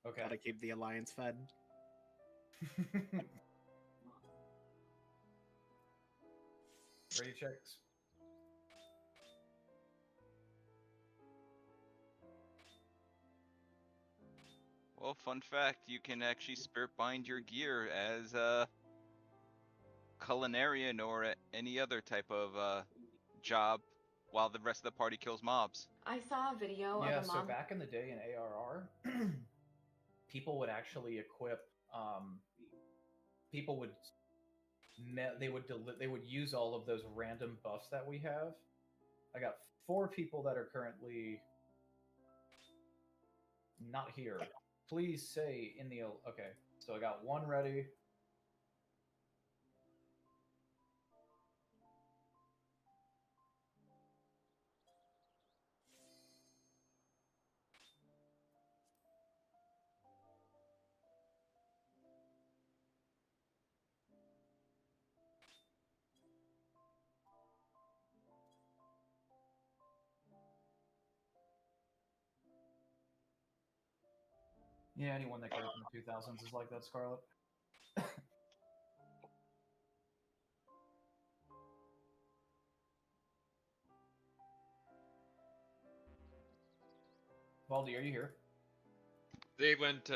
Okay. Gotta keep the alliance fed. Ready checks. Well, fun fact, you can actually spirit bind your gear as culinarian or any other type of job while the rest of the party kills mobs. I saw a video Yeah, of a so mom. back in the day in ARR, people would actually equip. People would they would use all of those random buffs that we have. I got 4 people that are currently not here. Please say in the okay. So I got 1 ready. Yeah, anyone that grew up in the 2000s is like that, Scarlet. Valdi, are you here? They went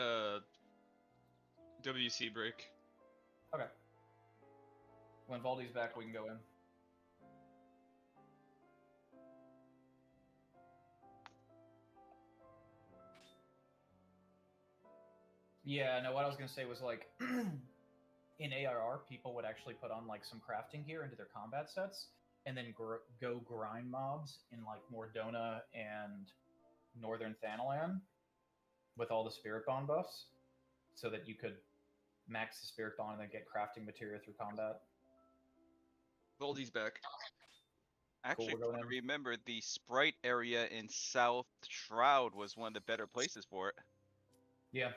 WC break. Okay. When Valdi's back, we can go in. Yeah, no, what I was going to say was like, in ARR, people would actually put on like some crafting gear into their combat sets, and then go grind mobs in like Mordona and Northern Thanalan with all the Spirit Bond buffs, so that you could max the Spirit Bond and then get crafting material through combat. Voldy's back. Actually, Cool, if I remember, the Sprite area in South Shroud was one of the better places for it. Yeah.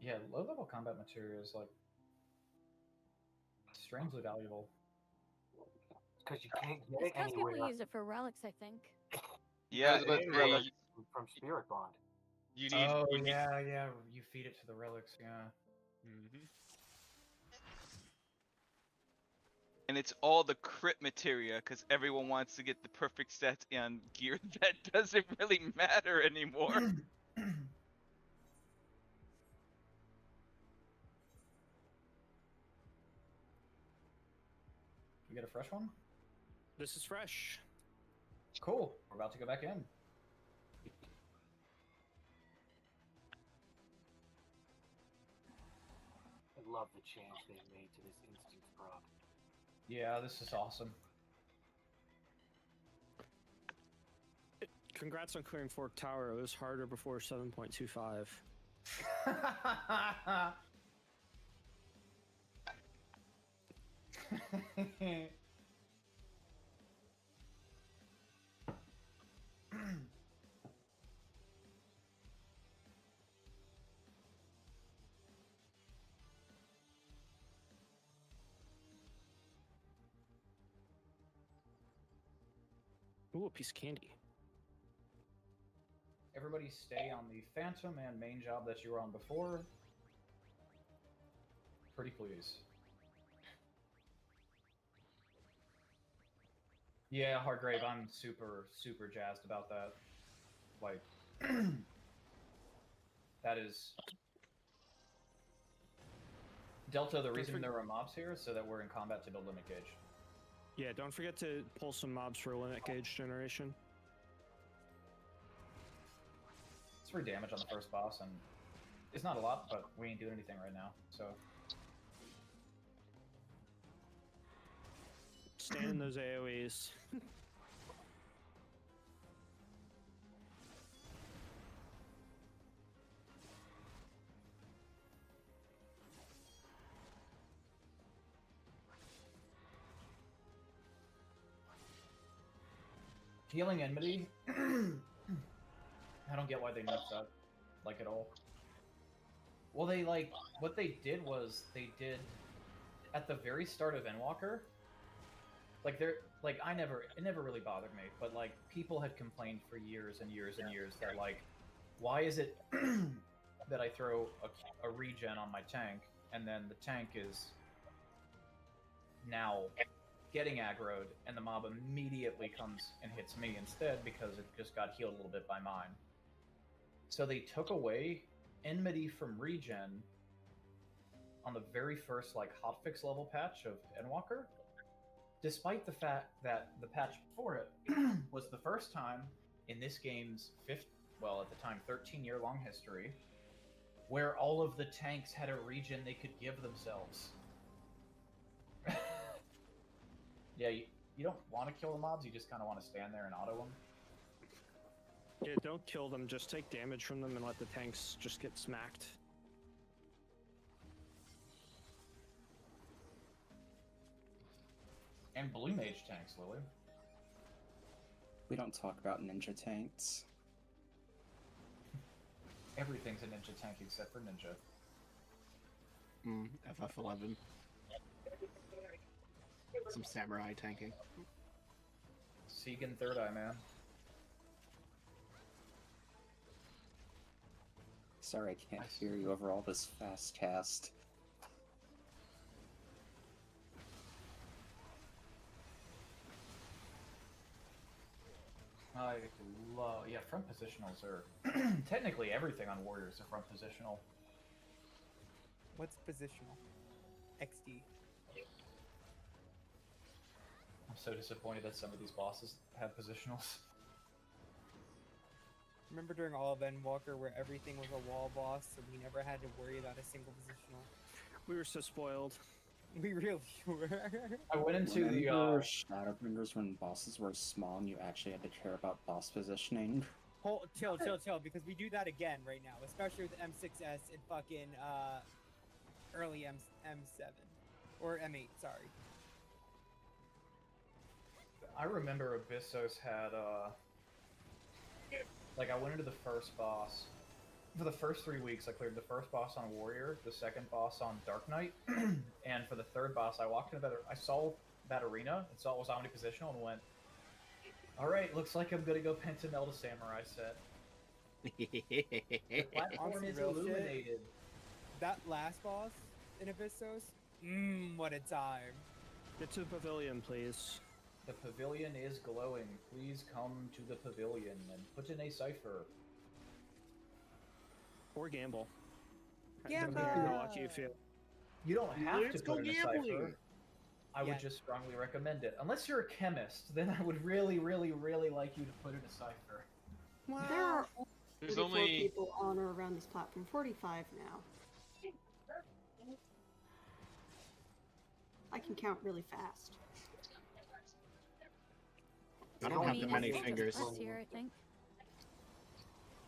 Yeah, low-level combat material is like strangely valuable. Because you can't get It's it because people anywhere use it for relics, I think. Yeah, relics from Spirit Bond. You need. Oh you need- yeah, you feed it to the relics, yeah. Mhm. and it's all the crit materia because everyone wants to get the perfect stats on gear that doesn't really matter anymore. You get a fresh one? This is fresh. Cool. We're about to go back in. love the change they made to this instance prop. Yeah, this is awesome. Congrats on clearing Fork Tower. It was harder before 7.25. Ooh, a piece of candy. Everybody stay on the Phantom and main job that you were on before. Pretty please. Yeah, Hargrave, I'm super, super jazzed about that. Like, that is... Delta, the reason there are mobs here is so that we're in combat to build limit gauge. Yeah, don't forget to pull some mobs for limit gauge generation. It's for damage on the first boss, and it's not a lot, but we ain't doing anything right now, so... Stand in those AoEs. Healing Enmity, I don't get why they nerfed that, like, at all. Well, they, like, what they did was, they did, at the very start of Endwalker, like, it never really bothered me, but, like, people had complained for years and years and years that, like, why is it that I throw a regen on my tank, and then the tank is now getting aggroed, and the mob immediately comes and hits me instead because it just got healed a little bit by mine. So they took away enmity from regen on the very first, like, hotfix level patch of Endwalker, despite the fact that the patch before it was the first time in this game's at the time, 13-year-long history, where all of the tanks had a regen they could give themselves. Yeah, you don't want to kill the mobs, you just kind of want to stand there and auto them. Yeah, don't kill them, just take damage from them and let the tanks just get smacked. And blue mage tanks, Lily. We don't talk about ninja tanks. Everything's a ninja tank except for ninja. FF11. Some samurai tanking. Segan Third Eye, man. Sorry, I can't hear you over all this fast cast. I love... Yeah, front positionals are... Technically everything on Warriors are front positional. What's positional? XD. I'm so disappointed that some of these bosses have positionals. Remember during all of Endwalker where everything was a wall boss, so we never had to worry about a single positional? We were so spoiled. We really were. I went into Remember Shadowbringers when bosses were small and you actually had to care about boss positioning? Chill, because we do that again right now, especially with M6S and fucking early M7 or M8. Sorry. I remember Abyssos had like, I went into the first boss. For the first 3 weeks, I cleared the first boss on Warrior, the second boss on Dark Knight, and for the third boss, I walked into I saw that arena and saw it was omnipositional and went, alright, looks like I'm gonna go Pentamel to Samurai set. The platform is illuminated. That last boss in Abyssos, what a time. Get to the pavilion, please. The pavilion is glowing. Please come to the pavilion and put in a cipher. Or gamble. Gamble! How lucky you feel. You don't have Let's to go put in a gambling! cipher. I would just strongly recommend it. Unless you're a chemist, then I would really, really, really like you to put in a cipher. There are There's 44 only- people on or around this platform. 45 now. I can count really fast. I don't have that many it's just fingers. us here, I think.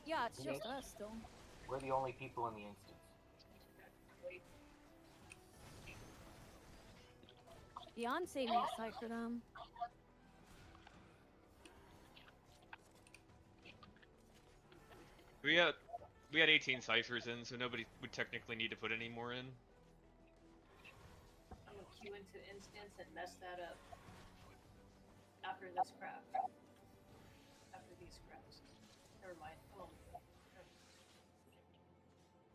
Yeah, it's just us still. We're the only people in the instance. Beyond saving a cipher them. We had 18 ciphers in, so nobody would technically need to put any more in. I'm gonna queue into instance and mess that up. After this crap. After these craps. Never mind.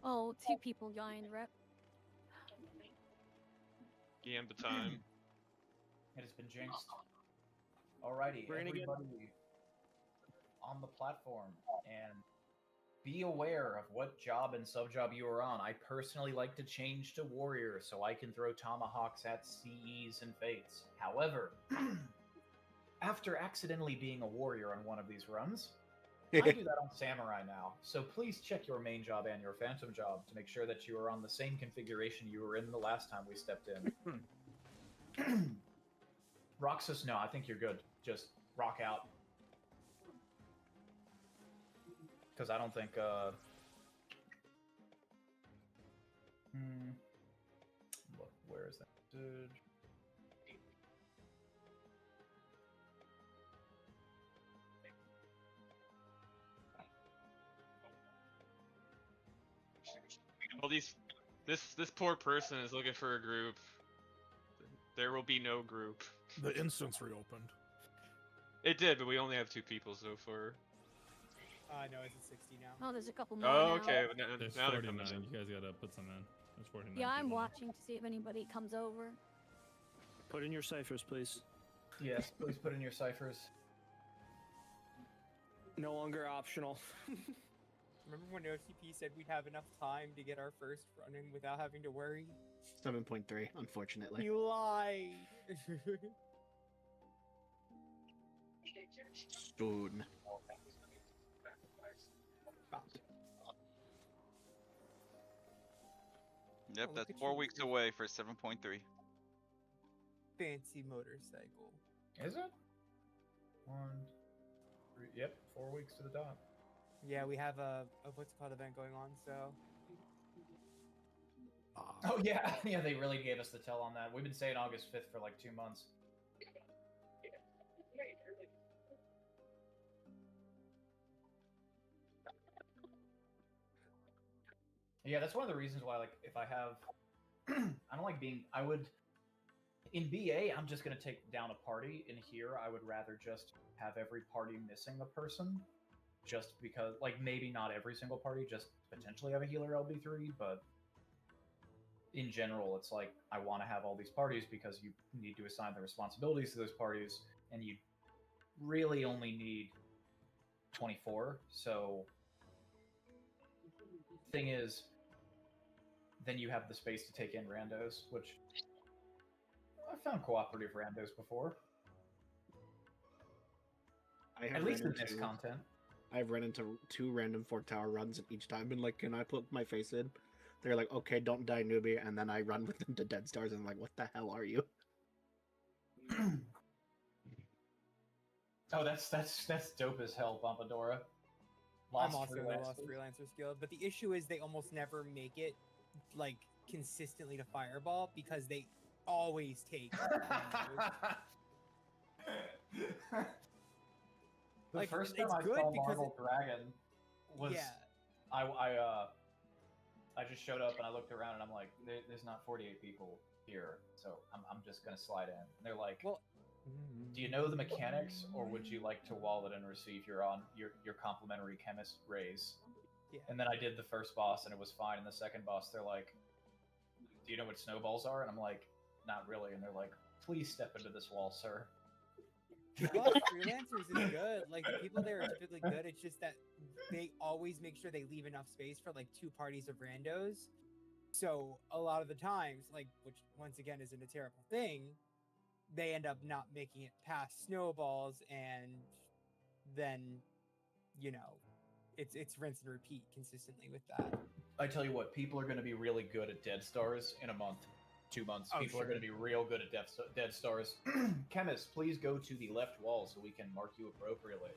Oh, 2 people joined, rep. Gamba time. It has been jinxed. Alrighty, We're gonna get- everybody on the platform, and be aware of what job and sub-job you are on. I personally like to change to warrior so I can throw tomahawks at CEs and fates. However, after accidentally being a warrior on one of these runs, I do that on samurai now. So please check your main job and your phantom job to make sure that you are on the same configuration you were in the last time we stepped in. Roxas, no, I think you're good. Just rock out. Because I don't think, Look, where is that? Well, this poor person is looking for a group. There will be no group. The instance reopened. It did, but we only have 2 people so far. No, it's at 60 now. Oh, there's a couple more Oh, now. okay. There's Now they're 49. coming in. You guys gotta put some in. There's 49. Yeah, I'm people now. watching to see if anybody comes over. Put in your ciphers, please. Yes, please put in your ciphers. No longer optional. Remember when OTP said we'd have enough time to get our first run in without having to worry? 7.3, unfortunately. You lied! Soon. Yep, Oh, that's look at 4 you. weeks away for 7.3. Fancy motorcycle. Is it? 1, 3, yep, 4 weeks to the dot. Yeah, we have a what's it called event going on, so. Oh yeah, yeah, they really gave us the tell on that. We've been saying August 5th for like 2 months. Yeah, that's one of the reasons why, like, if I have, I don't like being, I would, in BA, I'm just going to take down a party. In here, I would rather just have every party missing a person. Just because, like, maybe not every single party, just potentially have a healer LB3, but in general, it's like, I want to have all these parties because you need to assign the responsibilities to those parties, and you really only need 24, so thing is, then you have the space to take in randos, which I've found cooperative randos before. At least in this content. I've run into 2 random 4-tower runs, and each time been like, can I put my face in? They're like, okay, don't die, newbie, and then I run with them to Dead Stars, and I'm like, what the hell are you? Oh, that's dope as hell, Pompadora. I'm also in the Lost Freelancer Guild, but the issue is they almost never make it, like, consistently to Fireball because they always take The like, first time it's I good saw because Marvel Dragon was Yeah. I just showed up and I looked around and I'm like, there's not 48 people here, so I'm just gonna slide in. And they're like, well, do you know the mechanics, or would you like to wallet and receive your complimentary chemist raise? Yeah. And then I did the first boss and it was fine. And the second boss, they're like, do you know what snowballs are? And I'm like, not really. And they're like, please step into this wall, sir. Lost Freelancers is good. Like, the people there are typically good. It's just that they always make sure they leave enough space for, like, 2 parties of randos. So, a lot of the times, like, which, once again, isn't a terrible thing, they end up not making it past snowballs, and then, you know, it's rinse and repeat consistently with that. I tell you what, people are going to be really good at Dead Stars in a month. 2 months. Oh, People are sure. going to be real good at dead stars. Chemist, please go to the left wall so we can mark you appropriately.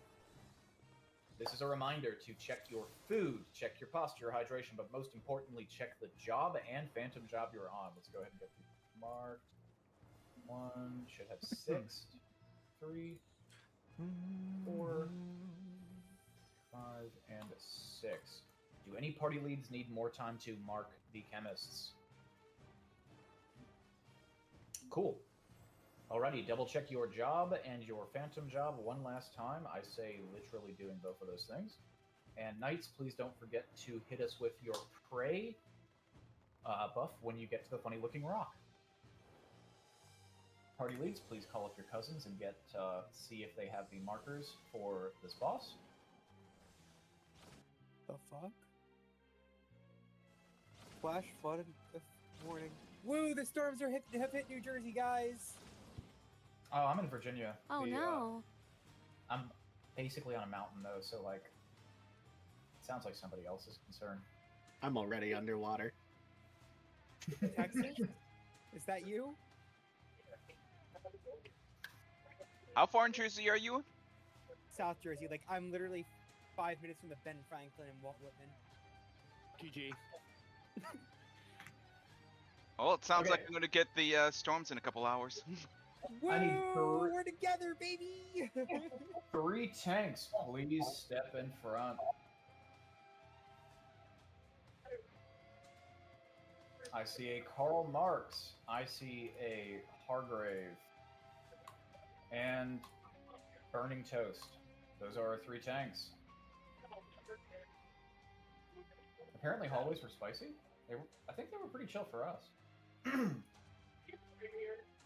This is a reminder to check your food, check your posture, hydration, but most importantly, check the job and phantom job you're on. Let's go ahead and get these marked. 1 should have 6, 3, 4, 5, and 6. Do any party leads need more time to mark the chemists? Cool. Alrighty, double check your job and your phantom job one last time. I say literally doing both of those things. And knights, please don't forget to hit us with your prey buff when you get to the funny looking rock. Party leads, please call up your cousins and get see if they have the markers for this boss. The fuck? Flash flooded this morning. Woo! The storms have hit New Jersey, guys. Oh, I'm in Virginia. Oh no. I'm basically on a mountain though, so like, it sounds like somebody else's concern. I'm already underwater. Texas? Is that you? How far in Jersey are you? South Jersey. Like, I'm literally 5 minutes from the Ben Franklin and Walt Whitman. GG. Oh, it sounds Okay. like I'm gonna get the storms in a couple hours. Woo! I need We're together, baby! 3 tanks, please step in front. I see a Karl Marx. I see a Hargrave. And Burning Toast. Those are our 3 tanks. Apparently hallways were spicy. I think they were pretty chill for us.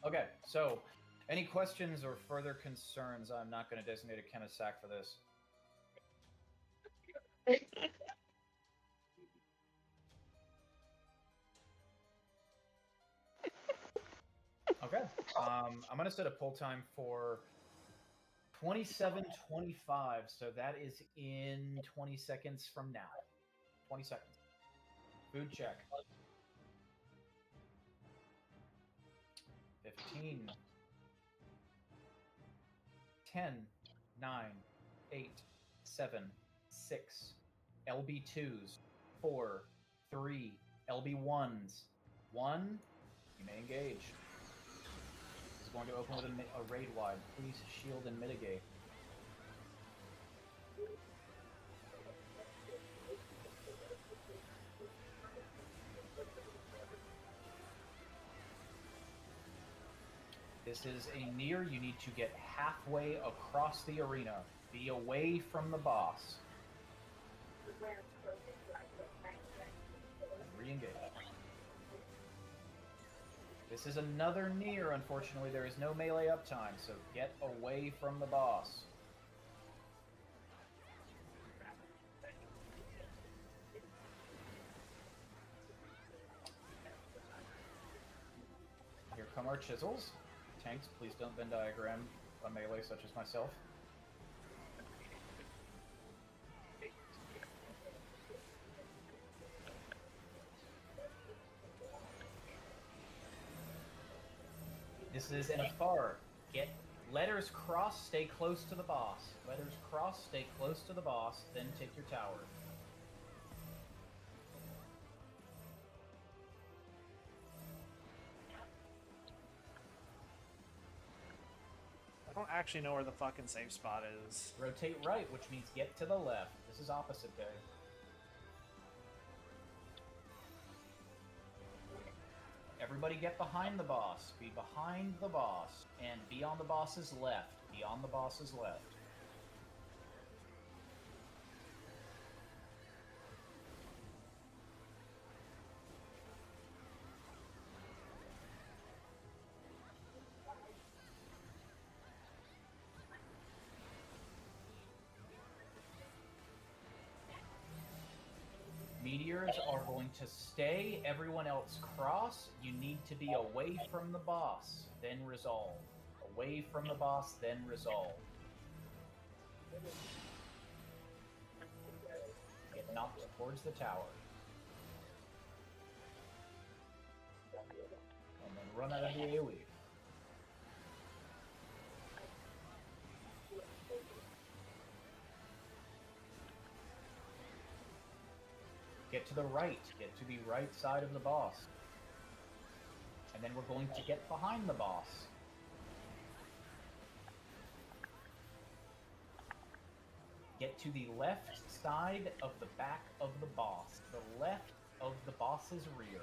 Okay, so any questions or further concerns? I'm not going to designate a chemist sack for this. Okay, I'm going to set a pull time for 27:25, so that is in 20 seconds from now. 20 seconds. Food check. 15, 10, 9, 8, 7, 6, LB2s, 4, 3, LB1s, 1, you may engage. This is going to open with a raid wide. Please shield and mitigate. This is a near. You need to get halfway across the arena. Be away from the boss. And re-engage. This is another near. Unfortunately, there is no melee uptime, so get away from the boss. Here come our chisels. Tanks, please don't Venn diagram a melee such as myself. This is an afar. Get letters cross, stay close to the boss. Letters cross, stay close to the boss, then take your tower. I don't actually know where the fucking safe spot is. Rotate right, which means get to the left. This is opposite day. Everybody get behind the boss. Be behind the boss. And be on the boss's left. Be on the boss's left. Meteors are going to stay. Everyone else cross. You need to be away from the boss, then resolve. Away from the boss, then resolve. Get knocked towards the tower. run out of the AoE. Get to the right. Get to the right side of the boss. And then we're going to get behind the boss. Get to the left side of the back of the boss. The left of the boss's rear.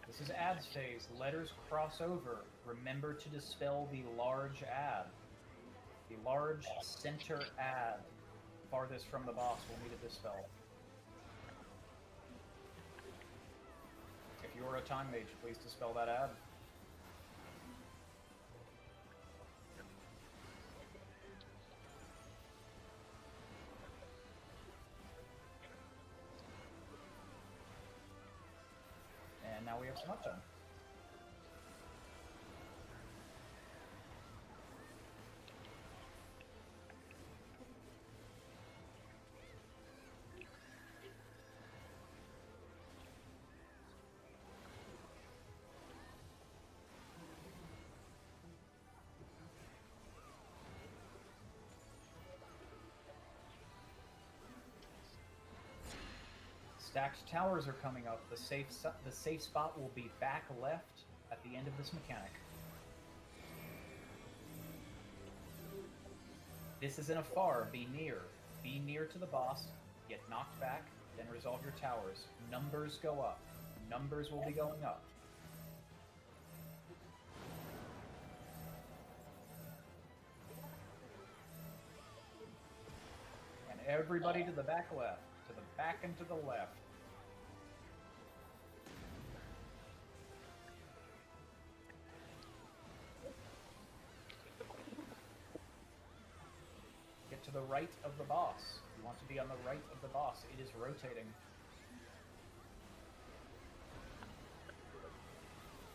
This is ads phase. Letters cross over. Remember to dispel the large ad. The large center ad farthest from the boss will need a dispel. If you are a time mage, please dispel that ad. And now we have some uptime. Stacked towers are coming up. The safe spot will be back left at the end of this mechanic. This isn't a far. Be near. Be near to the boss. Get knocked back. Then resolve your towers. Numbers go up. Numbers will be going up. And everybody to the back left. To the back and to the left. Get to the right of the boss. You want to be on the right of the boss. It is rotating.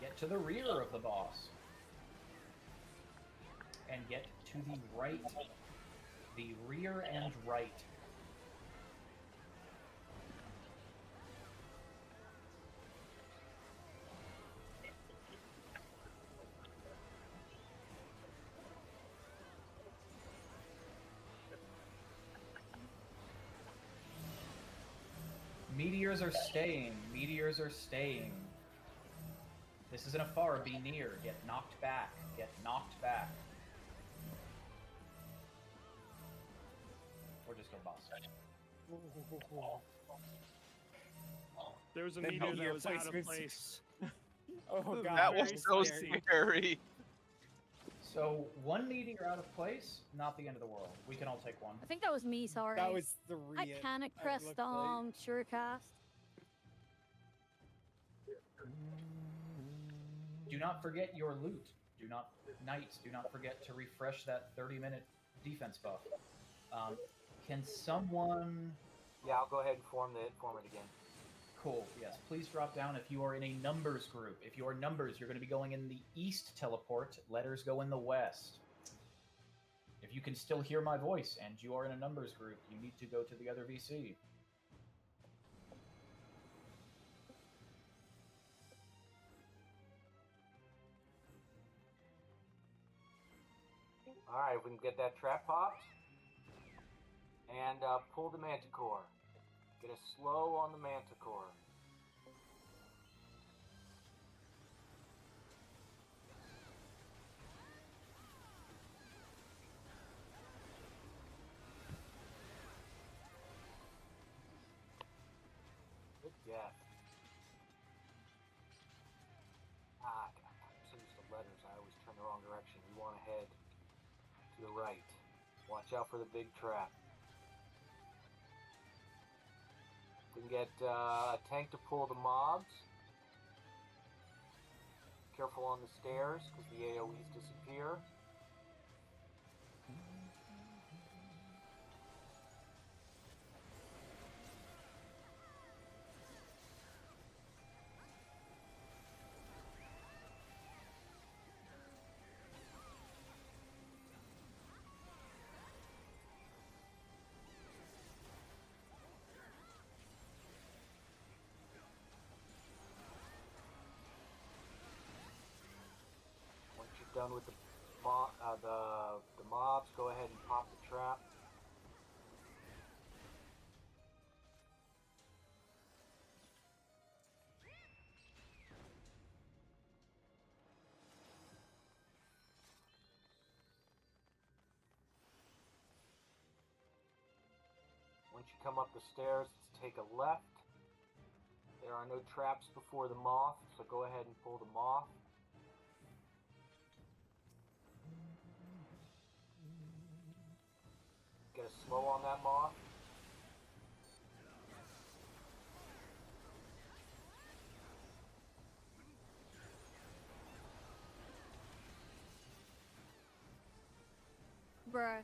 Get to the rear of the boss. And get to the right. The rear and right. Meteors are staying. Meteors are staying. This isn't a far. Be near. Get knocked back. Get knocked back. Or just go boss. There was a The meteor that meteor was out of placements. place. Oh god, That was very so scary. scary. So, one meteor out of place, not the end of the world. We can all take one. I think that was me, sorry. That was 3. I panic pressed surecast. Do not forget your loot. Do not, knights, do not forget to refresh that 30-minute defense buff. Can someone... Yeah, I'll go ahead and form it again. Cool, yes. Please drop down if you are in a numbers group. If you are numbers, you're going to be going in the east teleport. Letters go in the west. If you can still hear my voice and you are in a numbers group, you need to go to the other VC. Alright, we can get that trap popped. And pull the manticore. Get a slow on the manticore. Good guess. Ah, God, I'm so used to letters, I always turn the wrong direction. You want to head to the right. Watch out for the big trap. We can get a tank to pull the mobs. Careful on the stairs, because the AoEs disappear. done with the mobs, go ahead and pop the trap. Once you come up the stairs, take a left. There are no traps before the moth, so go ahead and pull the moth. Get a slow on that moth. Bruh.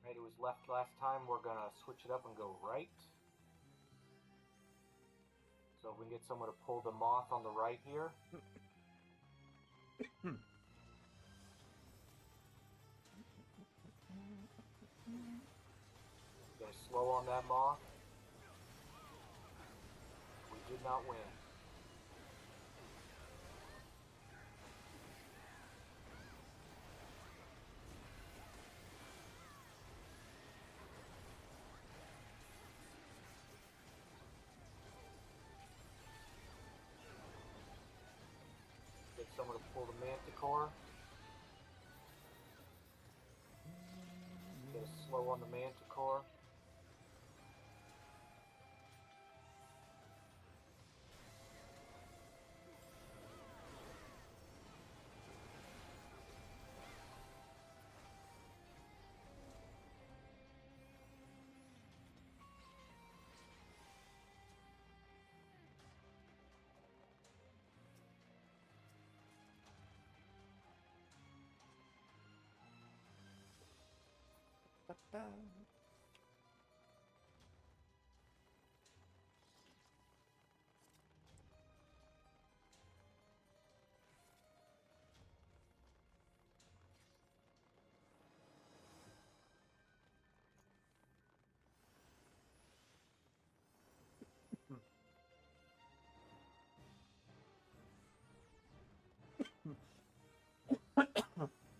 Right, it was left last time. We're gonna switch it up and go right. So if we can get someone to pull the moth on the right here. Get a slow on that moth. We did not win. Get someone to pull the manticore. Get a slow on the manticore.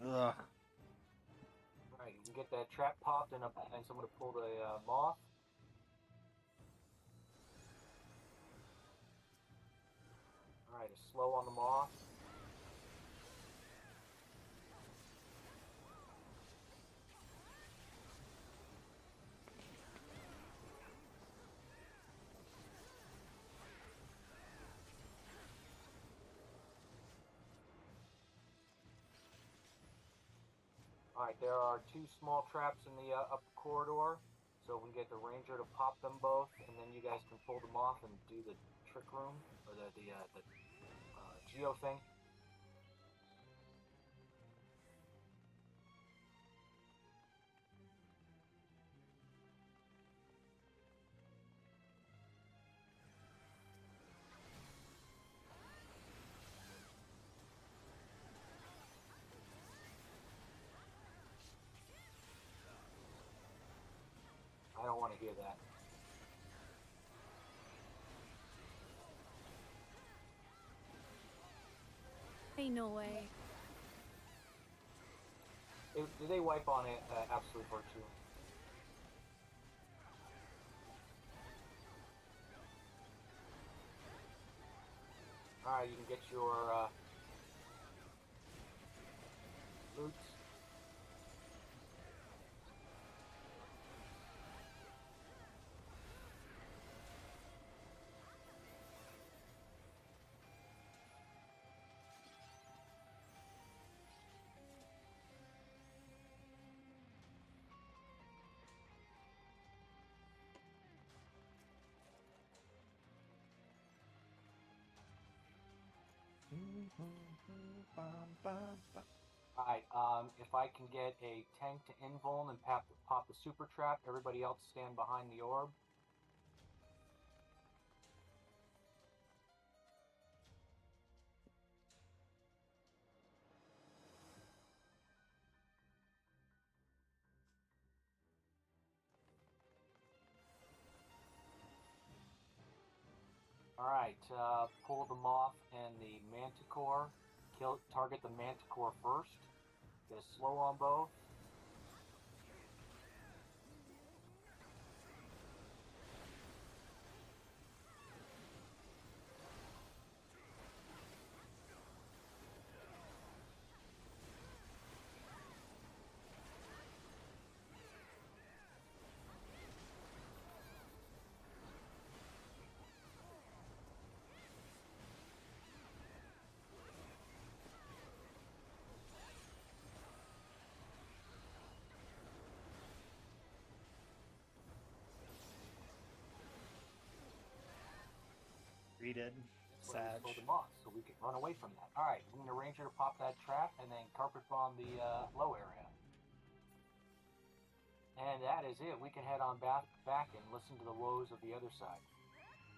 Ugh. Alright, you can get that trap popped and someone to pull the moth. Alright, a slow on the moth. Alright, there are two small traps in the upper corridor, so we can get the ranger to pop them both, and then you guys can pull them off and do the trick room, or the geo thing. I don't want to hear that. Ain't no way. Did they wipe on it Absolute Virtue? Alright, you can get your loot. Alright, if I can get a tank to invuln and pop the super trap, everybody else stand behind the orb. Alright, pull the Moth and the Manticore. Target the Manticore first. Get a slow on both. Redid. Sad. Slow them off so we can run away from that. Alright, we need a ranger to pop that trap and then carpet bomb the low area. And that is it. We can head on back and listen to the woes of the other side.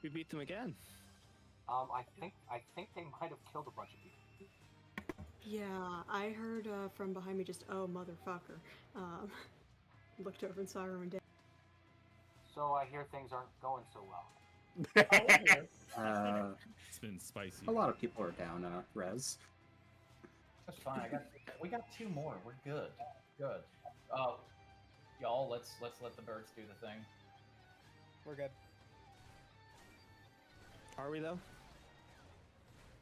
We beat them again. I think they might have killed a bunch of people. Yeah, I heard from behind me just, oh, motherfucker. Looked over and saw everyone dead. So I hear things aren't going so well. It's been spicy. A lot of people are down, Rez. That's fine. We got 2 more. We're good. Good. Y'all, let's let the birds do the thing. We're good. Are we though?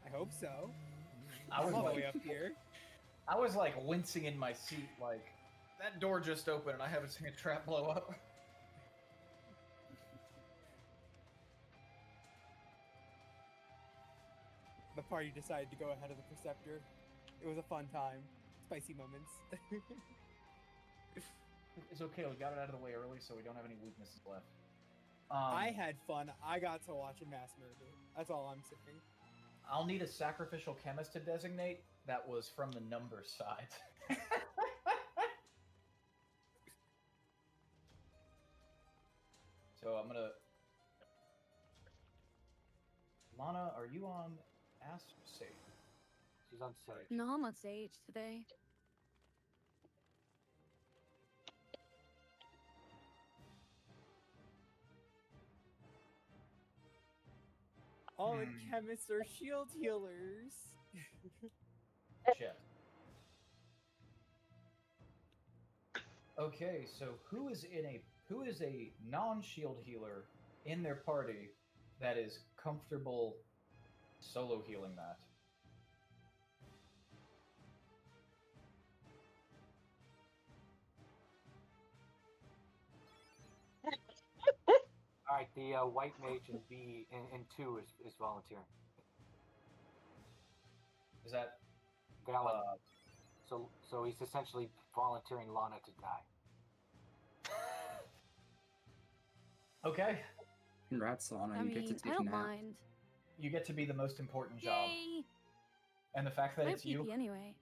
I hope so. I was I'm all the like, way up here. I was like wincing in my seat, like that door just opened and I haven't seen a trap blow up. The party decided to go ahead of the Preceptor. It was a fun time. Spicy moments. It's okay, we got it out of the way early so we don't have any weaknesses left. I had fun. I got to watch a mass murder. That's all I'm saying. I'll need a sacrificial chemist to designate. That was from the number side. So I'm gonna... Lana, are you on Ask Sage? She's on Sage. No, I'm on Sage today. All the chemists are shield healers. Shit. Okay, so who is a non-shield healer in their party that is comfortable solo healing that? Alright, the white mage in B in 2 is volunteering. Is that valid? So he's essentially volunteering Lana to die. Okay. Congrats, Lana. I You get mean, to take I don't a nap. mind. You get to be the most important job. Yay! And the fact that I it's have PP you anyway.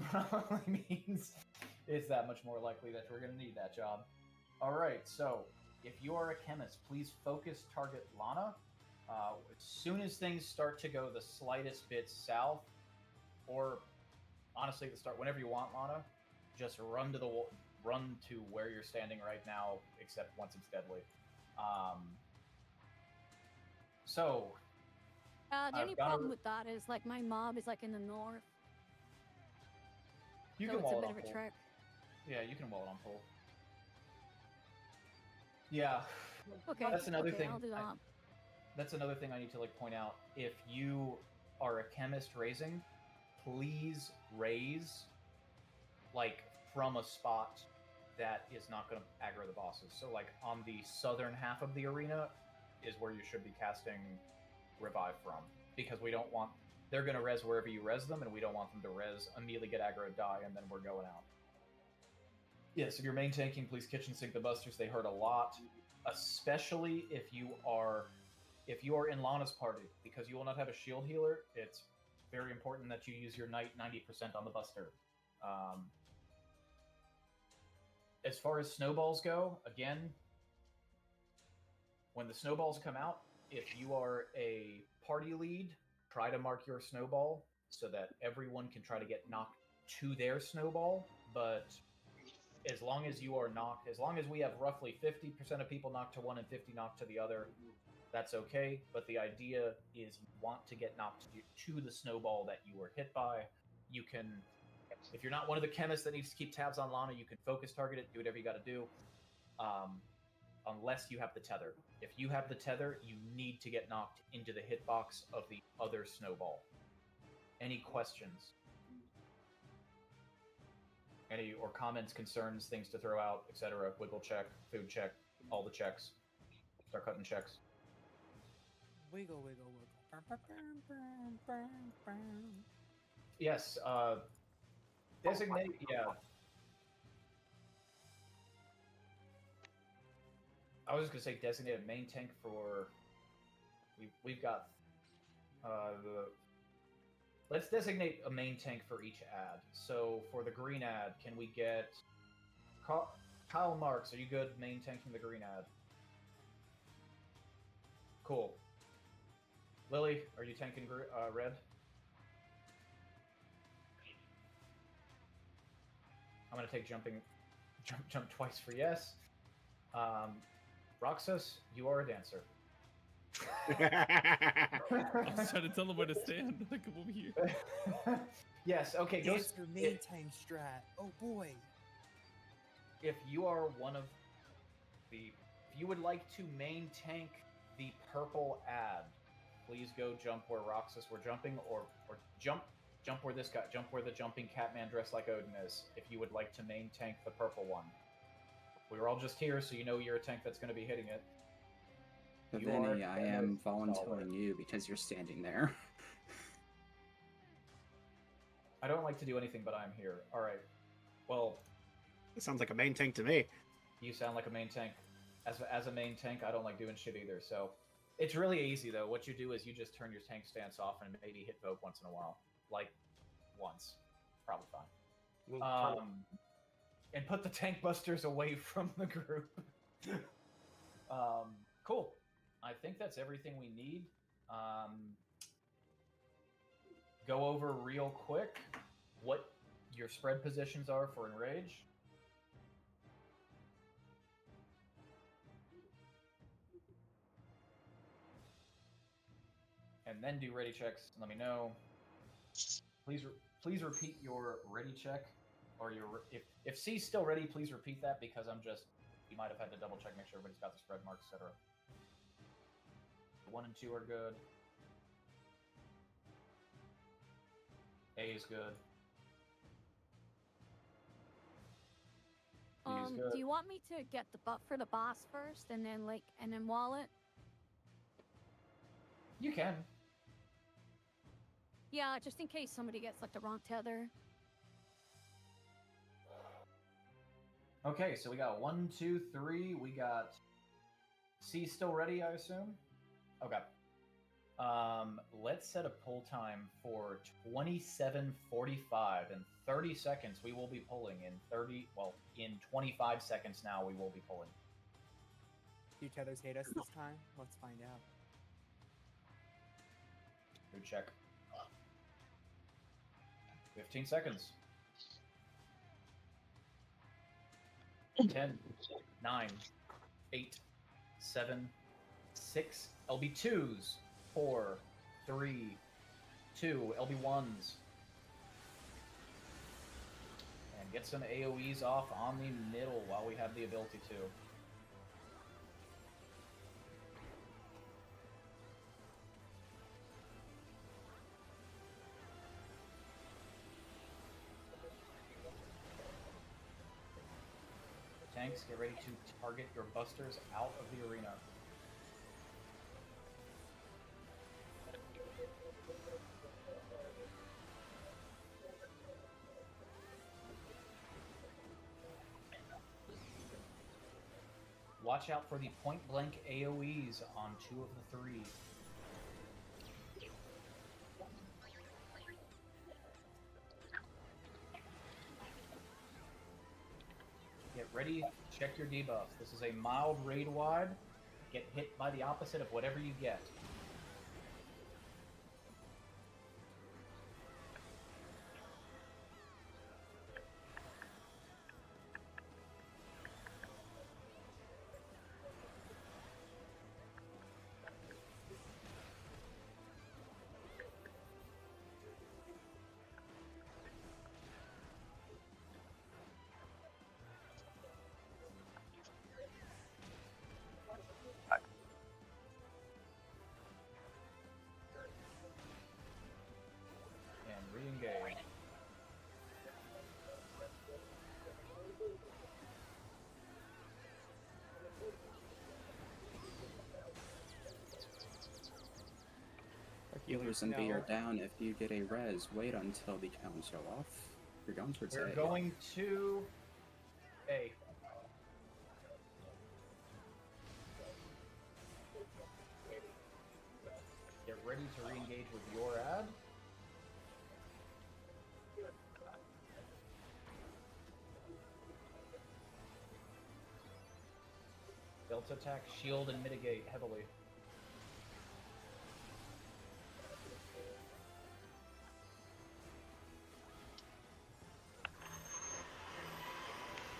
probably means it's that much more likely that we're going to need that job. Alright, so if you are a chemist, please focus target Lana. As soon as things start to go the slightest bit south, or honestly at the start, whenever you want Lana, just run to where you're standing right now, except once it's deadly. The only problem with that is like my mob is like in the north. You So can it's a wall it bit on of a pull. trek. Yeah, you can wall it on pull. Yeah. Okay. That's another thing. I'll do that. That's another thing I need to point out. If you are a chemist raising, please raise from a spot that is not going to aggro the bosses. So on the southern half of the arena is where you should be casting Revive from, because we don't want... They're going to res wherever you res them, and we don't want them to res, immediately get aggro, die, and then we're going out. Yes, if you're main tanking, please kitchen sink the busters. They hurt a lot, especially if you are in Lana's party, because you will not have a shield healer. It's very important that you use your Knight 90% on the Buster. As far as snowballs go, again, when the snowballs come out, if you are a party lead, try to mark your snowball so that everyone can try to get knocked to their snowball. But as long as you are knocked, as long as we have roughly 50% of people knocked to one and 50 knocked to the other, that's okay. But the idea is you want to get knocked to the snowball that you were hit by. You can, if you're not one of the chemists that needs to keep tabs on Lana, you can focus target it, do whatever you got to do. Unless you have the tether. If you have the tether, you need to get knocked into the hitbox of the other snowball. Any questions? Any or comments, concerns, things to throw out, etc. Wiggle check, food check, all the checks. Start cutting checks. Wiggle, wiggle, wiggle. Yes, designate, yeah. I was just gonna say designate a main tank for. We've got let's designate a main tank for each ad. So for the green ad, can we get Kyle Marks? Are you good main tanking the green ad? Cool. Lily, are you tanking red? I'm gonna take jump twice for yes. Roxas, you are a dancer. I was trying to tell him where to stand. Like, come over here. Yes, okay. Dance your main tank strat. Oh boy. If you are one of the, if you would like to main tank the purple ad, please go jump where Roxas were jumping, or jump where this guy, jump where the jumping Catman dressed like Odin is. If you would like to main tank the purple one, we were all just here, so you know you're a tank that's going to be hitting it. Vinny, I am volunteering you because you're standing there. I don't like to do anything, but I'm here. All right. Well, it sounds like a main tank to me. You sound like a main tank. As a main tank, I don't like doing shit either. So it's really easy though. What you do is you just turn your tank stance off and maybe hit Vogue once in a while, like once, probably fine. And put the tank busters away from the group. Cool. I think that's everything we need. Go over real quick what your spread positions are for Enrage. And then do ready checks. Let me know. Please repeat your ready check, or your if C's still ready, please repeat that because you might have had to double check, make sure everybody's got the spread marks, etc. 1 and 2 are good. A is good. B is good. Do you want me to get the buff for the boss first, and then wallet? You can. Yeah, just in case somebody gets like the wrong tether. Okay, so we got 1, 2, 3. We got C still ready, I assume. Okay. Let's set a pull time for 27:45. In 30 seconds, we will be pulling. In 25 seconds now, we will be pulling. Do tethers hate us this time? Let's find out. Good check. 15 seconds. 10, 9, 8, 7, 6. LB2s. 4, 3, 2. LB1s. And get some AoEs off on the middle while we have the ability to. Tanks, get ready to target your busters out of the arena. Watch out for the point-blank AoEs on 2 of the 3. ready, check your debuff. This is a mild raid wide. Get hit by the opposite of whatever you get. And re-engage. Healers and B No. are down. If you get a res, wait until the counts go off. You're going towards We're A. going to A. Get ready to re-engage with your ad. Delta attack, shield, and mitigate heavily.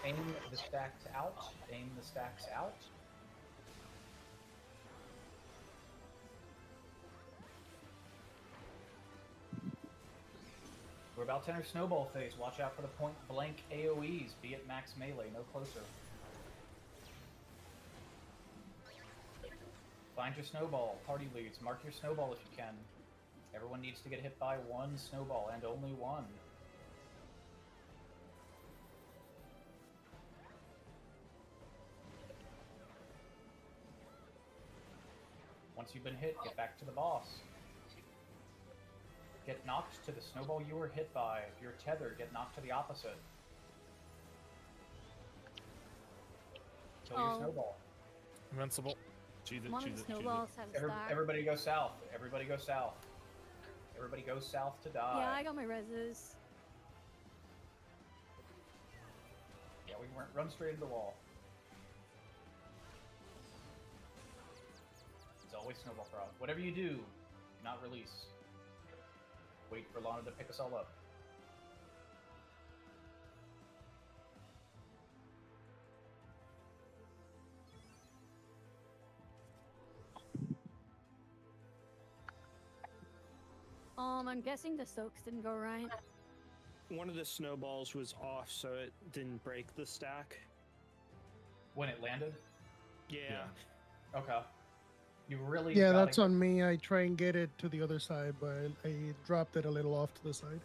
Aim the stacks out. Aim the stacks out. We're about to enter snowball phase. Watch out for the point blank AoEs. Be at max melee, no closer. Find your snowball. Party leads. Mark your snowball if you can. Everyone needs to get hit by one snowball, and only one. Once you've been hit, get back to the boss. Get knocked to the snowball you were hit by. If you're tethered, get knocked to the opposite. Kill your snowball. Invincible. Cheese it, One of cheese the it, cheese snowballs it. had a stack. Everybody go south. Everybody go south. Everybody go south to die. Yeah, I got my reses. Yeah, we run straight into the wall. It's always snowball fraud. Whatever you do, do not release. Wait for Lana to pick us all up. I'm guessing the soaks didn't go right. One of the snowballs was off, so it didn't break the stack. When it landed? Yeah. Okay. You really Yeah, gotta that's on me. I try and get it to the other side, but I dropped it a little off to the side.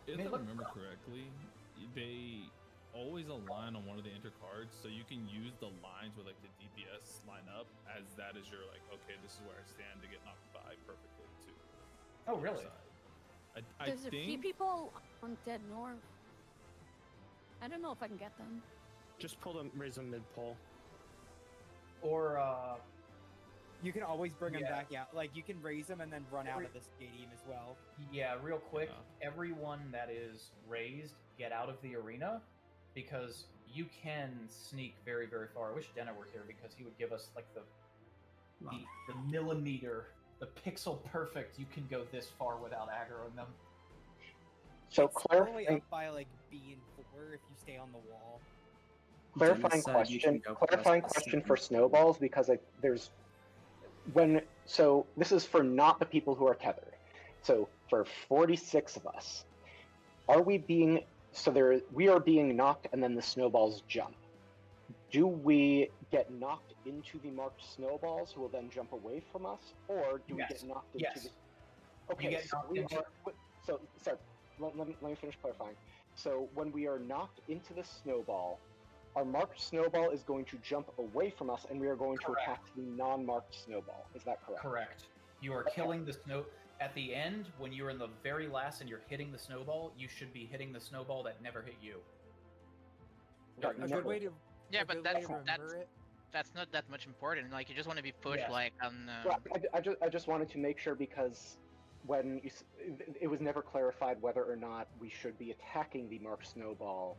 If I remember correctly, they always align on one of the enter cards, so you can use the lines where like the DPS line up as that is your like, okay, this is where I stand to get knocked by perfectly too. Oh, really? I There's a few think people on Dead North. I don't know if I can get them. Just pull them, raise them mid pole. Or you can always bring them yeah. back out. Like you can raise them and then run out of the stadium as well. Yeah, real quick, everyone that is raised, get out of the arena, because you can sneak very, very far. I wish Denna were here because he would give us like the millimeter, the pixel perfect. You can go this far without aggroing them. So only up by like B and 4 if you stay on the wall. Clarifying question for snowballs, because like there's so this is for not the people who are tethered. So for 46 of us, are we being we are being knocked and then the snowballs jump? Do we get knocked into the marked snowballs who will then jump away from us, or do we get knocked into the? Okay, so sorry. Let me finish clarifying. So when we are knocked into the snowball, our marked snowball is going to jump away from us, and we are going to attack the non-marked snowball. Is that correct? Correct. You are killing the snow. At the end, when you're in the very last and you're hitting the snowball, you should be hitting the snowball that never hit you. A good way to Yeah, but that's remember it. that's not that much important. Like you just want to be pushed Yeah. like on. Well, I just wanted to make sure because when it was never clarified whether or not we should be attacking the marked snowball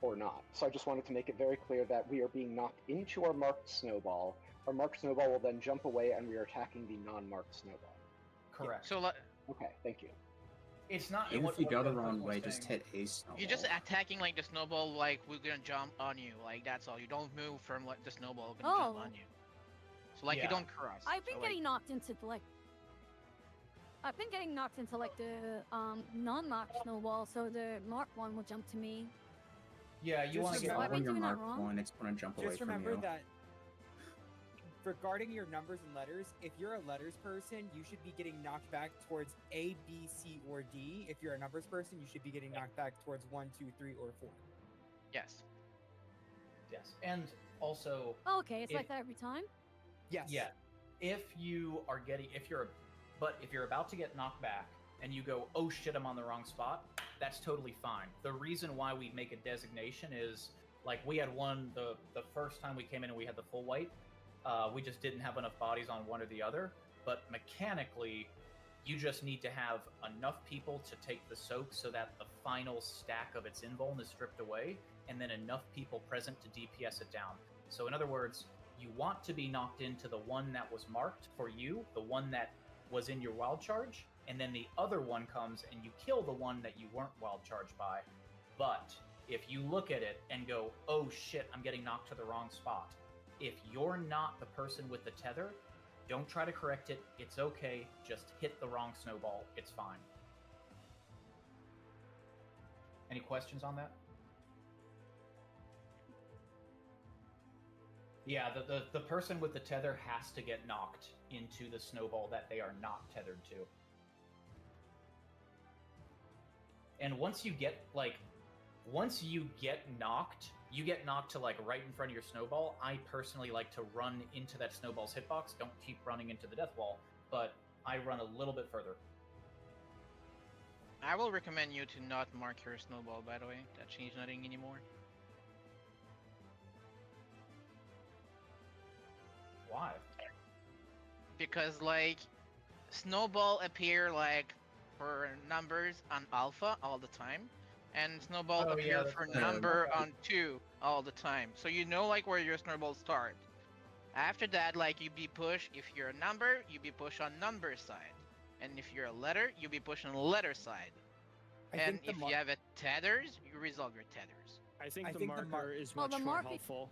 or not. So I just wanted to make it very clear that we are being knocked into our marked snowball. Our marked snowball will then jump away, and we are attacking the non-marked snowball. Correct. So Okay, thank you. It's not. Even what- if you what go the other wrong person was way, just saying. hit a snowball. you're just attacking like the snowball, like we're gonna jump on you, like that's all. You don't move from like the snowball gonna jump on you. So like you Yeah. don't cross. I've been so, getting knocked into like. I've been getting knocked into like the non-marked snowball, so the marked one will jump to me. Yeah, you want to get. I've been When you're doing that marked wrong. one, it's going to jump away Just from remember you. that regarding your numbers and letters, if you're a letters person, you should be getting knocked back towards A, B, C, or D. If you're a numbers person, you should be getting knocked back towards 1, 2, 3, or 4. Yes. Yes, and also. Oh, okay, it's if- like that every time. Yes. Yeah, if you're about to get knocked back and you go, oh shit, I'm on the wrong spot, that's totally fine. The reason why we make a designation is, like, we had one the first time we came in and we had the full white. We just didn't have enough bodies on one or the other. But mechanically, you just need to have enough people to take the soak so that the final stack of its invuln is stripped away, and then enough people present to DPS it down. So in other words, you want to be knocked into the one that was marked for you, the one that was in your wild charge, and then the other one comes and you kill the one that you weren't wild charged by. But if you look at it and go, oh shit, I'm getting knocked to the wrong spot, if you're not the person with the tether, don't try to correct it. It's okay. Just hit the wrong snowball. It's fine. Any questions on that? Yeah, the person with the tether has to get knocked into the snowball that they are not tethered to. And once you get knocked, you get knocked to like right in front of your snowball. I personally like to run into that snowball's hitbox. Don't keep running into the death wall, but I run a little bit further. I will recommend you to not mark your snowball, by the way. That changed nothing anymore. Why? Because like snowball appear like for numbers on alpha all the time, and snowball Oh, appear yeah, for that's fair. number on 2 all the time. So you know like where your snowballs start. After that, like you be push. If you're a number, you be push on number side, and if you're a letter, you be push on letter side. And if you have a tethers, you resolve your tethers. I think the marker is much more helpful.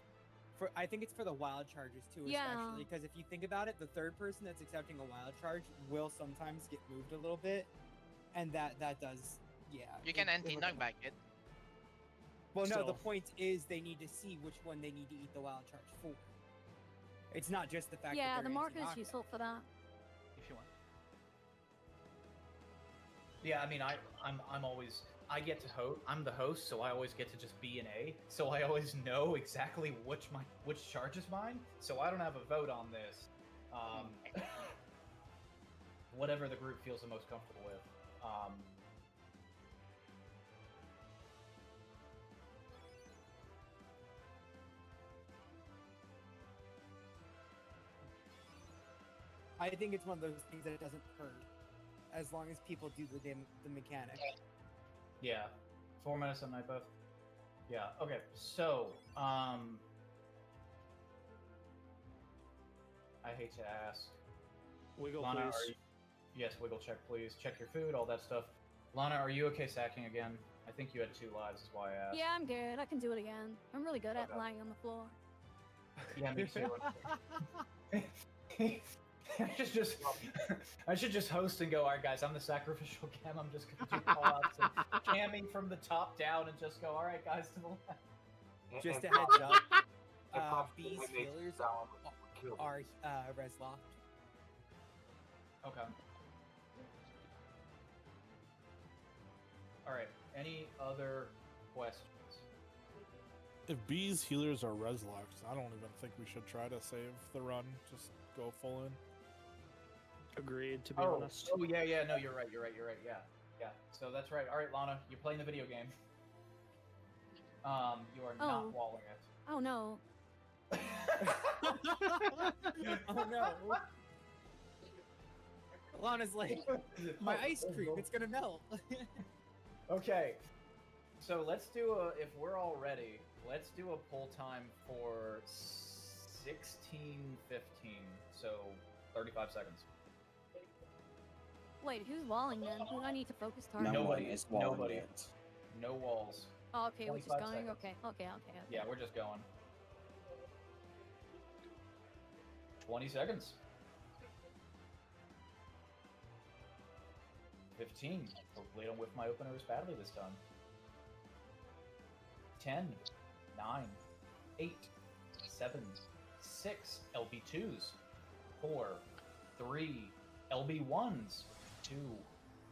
I think it's for the wild charges too, Yeah. especially because if you think about it, the third person that's accepting a wild charge will sometimes get moved a little bit, and that does, yeah. You can anti-knockback it. Well, no, the Still. point is they need to see which one they need to eat the wild charge for. It's not just the fact that Yeah, they're the marker is anti-knockback. useful for that. If you want. Yeah, I mean, I get to host. I'm the host, so I always get to just be an A. So I always know exactly which charge is mine. So I don't have a vote on this. Whatever the group feels the most comfortable with. I think it's one of those things that it doesn't hurt, as long as people do the mechanic. Yeah, 4 minutes on night both. Yeah. Okay. So, I hate to ask. Wiggle, Lana, please. Yes, wiggle check, please. Check your food, all that stuff. Lana, are you okay sacking again? I think you had 2 lives, is why I asked. Yeah, I'm good. I can do it again. I'm really good at Okay. lying on the floor. Yeah, me too. I should just host and go, all right, guys, I'm the sacrificial cam. I'm just going to do call-outs and camming from the top down and just go, all right, guys, to the left. Just a heads up, B's healers are res locked. Okay. All right. Any other questions? If B's healers are res locked, I don't even think we should try to save the run. Just go full in. Agreed, to be honest. Oh, yeah. No, you're right. Yeah. So that's right. All right, Lana, you're playing the video game. You are not walling it. Oh no. Oh no. Lana's like, my ice cream, it's gonna melt. Okay, so let's do if we're all ready, let's do a pull time for 16:15, so 35 seconds. Wait, who's walling then? Who do I need to focus target? Nobody is walling Nobody. yet. No walls. Oh, okay, we're just 25 going. seconds. Okay. Yeah, we're just going. 20 seconds. 15. Hopefully I don't whiff my openers badly this time. 10, 9, 8, 7, 6, LB2s, 4, 3, LB1s, 2,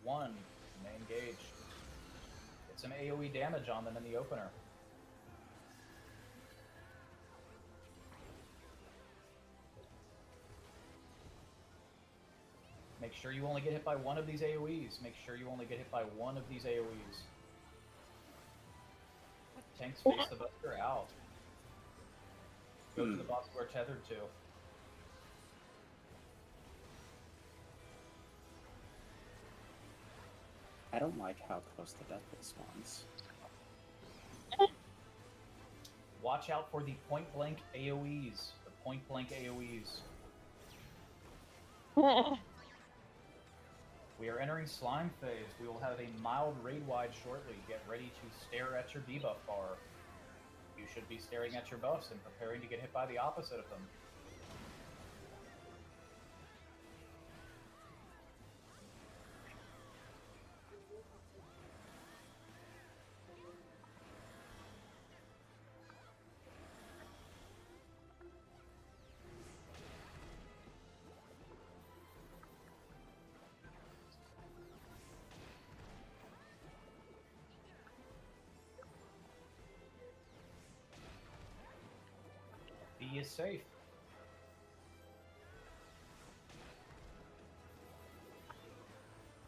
1, may engage. Get some AoE damage on them in the opener. Make sure you only get hit by one of these AoEs. Make sure you only get hit by one of these AoEs. Tanks face the buster out. Go to the box we're tethered to. I don't like how close the death spawns. Watch out for the point blank AoEs. The point blank AoEs. We are entering slime phase. We will have a mild raid wide shortly. Get ready to stare at your debuff bar. You should be staring at your buffs and preparing to get hit by the opposite of them. B is safe.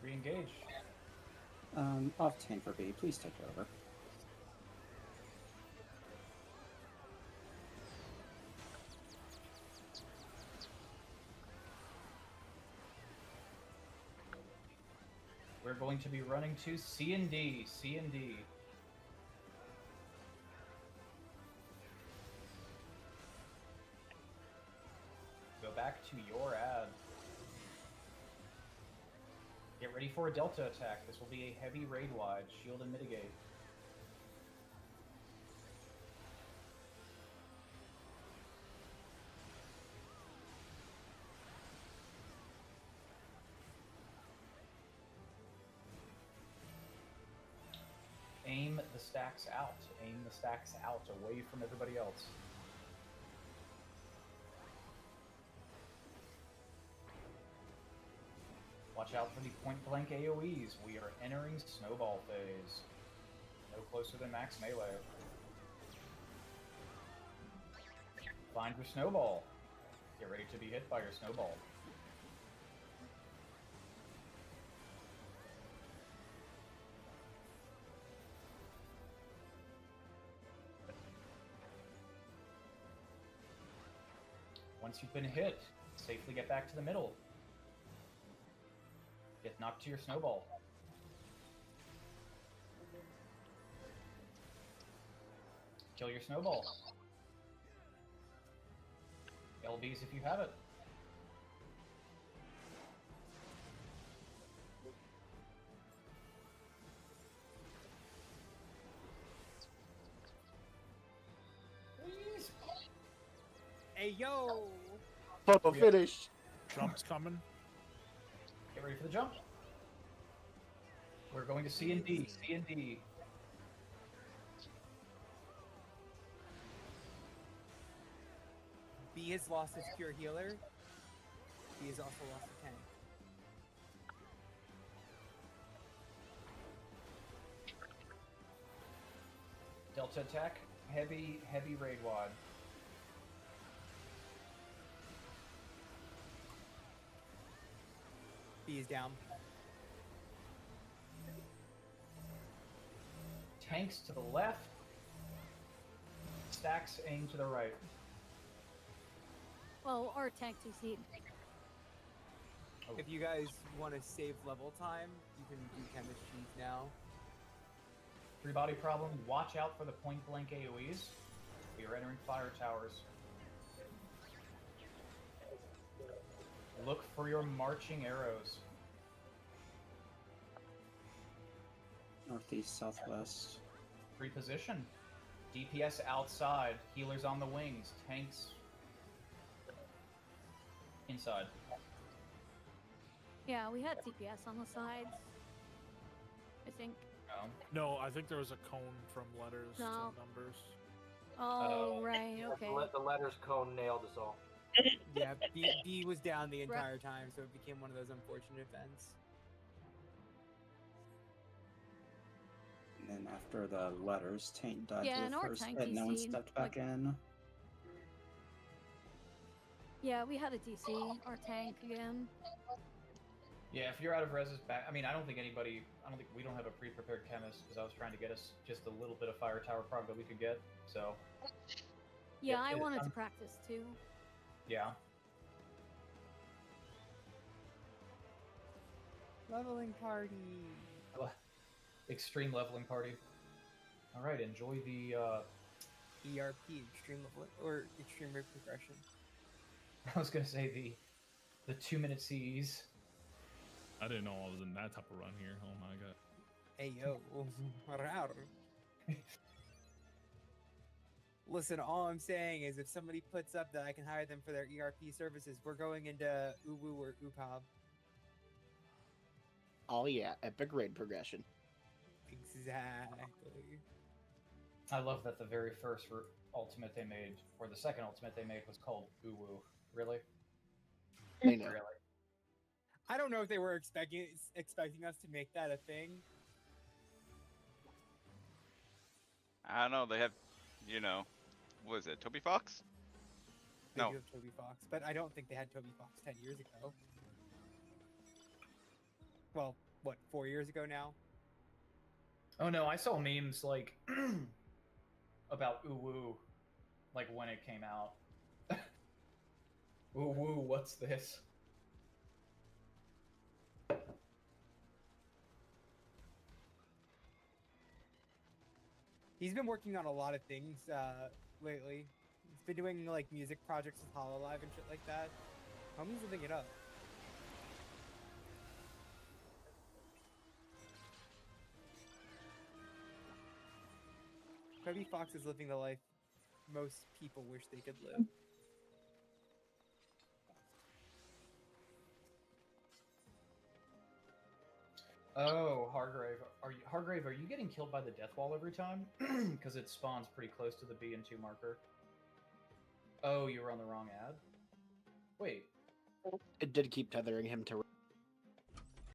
Re-engage. Off 10 for B, please take over. We're going to be running to C and D. C and D. Go back to your ad. Get ready for a delta attack. This will be a heavy raid wide. Shield and mitigate. Aim the stacks out. Aim the stacks out, away from everybody else. Watch out for the point-blank AoEs. We are entering snowball phase. No closer than max melee. Find your snowball. Get ready to be hit by your snowball. Once you've been hit, safely get back to the middle. Get knocked to your snowball. Kill your snowball. LBs if you have it. Please. Hey yo! Photo finish. Jump's coming. Get ready for the jump. We're going to C and D. C and D. B has lost its pure healer. B has also lost a tank. Delta attack. Heavy raid wad. B is down. Tanks to the left. Stacks aim to the right. Well, our tank CC'd. If you guys want to save level time, you can do chemist cheese now. Free body problem. Watch out for the point blank AoEs. We are entering fire towers. Look for your marching arrows. Northeast, southwest. Reposition. DPS outside. Healers on the wings. Tanks inside. Yeah, we had DPS on the sides. I think. No, I think there was a cone from letters No. to numbers. Oh, right, okay. The letters cone nailed us all. Yeah, B was down the entire time, so it became one of those unfortunate events. And then after the letters, Taint died Yeah, to and the our first tank hit, no one DC'd, stepped back like- in. Yeah, we had a DC, our tank again. Yeah, if you're out of reses back, I mean, I don't think we don't have a pre-prepared chemist because I was trying to get us just a little bit of fire tower prog that we could get. So. Yeah, I wanted to practice too. Yeah. Leveling party. Extreme leveling party. All right, enjoy the ERP, extreme leveling or extreme rate progression. I was gonna say the 2-minute CEs. I didn't know I was in that type of run here. Oh my god. Hey yo, rar. Listen, all I'm saying is if somebody puts up that I can hire them for their ERP services, we're going into Uwu or Upab. Oh yeah, epic raid progression. Exactly. I love that the very first ultimate they made, or the second ultimate they made, was called Uwu. Really? I know. Really? I don't know if they were expecting us to make that a thing. I don't know. They have, what is it? Toby Fox? They No. do have Toby Fox, but I don't think they had Toby Fox 10 years ago. Well, what, 4 years ago now? Oh no, I saw memes like about Uwu, like when it came out. Uwu, what's this? He's been working on a lot of things lately. He's been doing like music projects with Hololive and shit like that. Homie's living it up. Toby Fox is living the life most people wish they could live. Oh, Hargrave, are you getting killed by the death wall every time? Because it spawns pretty close to the B and 2 marker. Oh, you were on the wrong ad? Wait. It did keep tethering him to